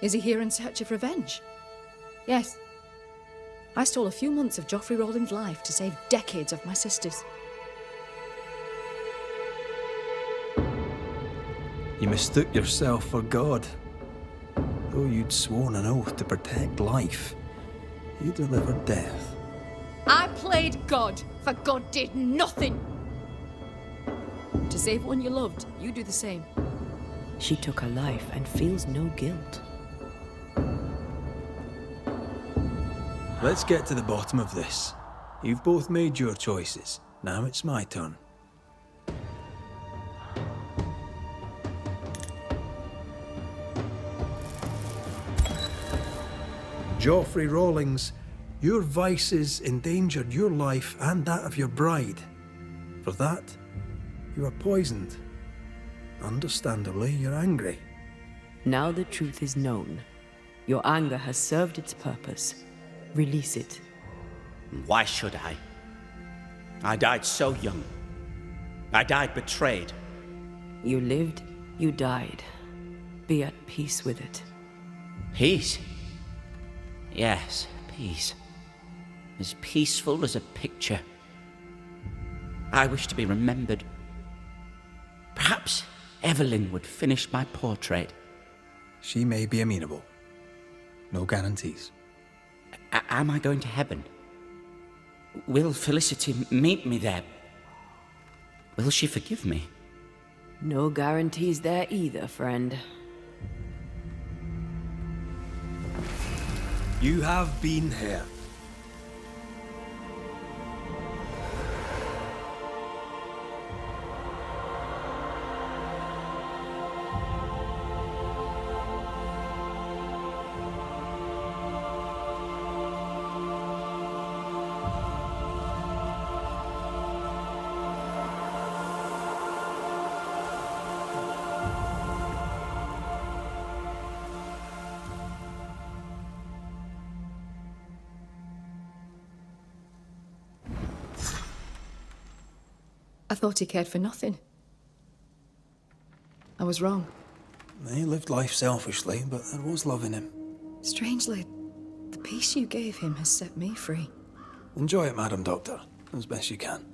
Is he here in search of revenge? Yes. I stole a few months of Joffrey Rawlings' life to save decades of my sister's. You mistook yourself for God. Though you'd sworn an oath to protect life, you delivered death. I played God, for God did nothing. To save one you loved, you do the same. She took her life and feels no guilt. Let's get to the bottom of this. You've both made your choices. Now it's my turn. Joffrey Rawlings, your vices endangered your life and that of your bride. For that, you are poisoned. Understandably, you're angry. Now the truth is known. Your anger has served its purpose. Release it. Why should I? I died so young. I died betrayed. You lived, you died. Be at peace with it. Peace? Yes, peace. As peaceful as a picture. I wish to be remembered. Perhaps Evelyn would finish my portrait. She may be amenable. No guarantees. Am I going to heaven? Will Felicity meet me there? Will she forgive me? No guarantees there either, friend. You have been here. I thought he cared for nothing. I was wrong. He lived life selfishly, but there was love in him. Strangely, the peace you gave him has set me free. Enjoy it, Madam Doctor, as best you can.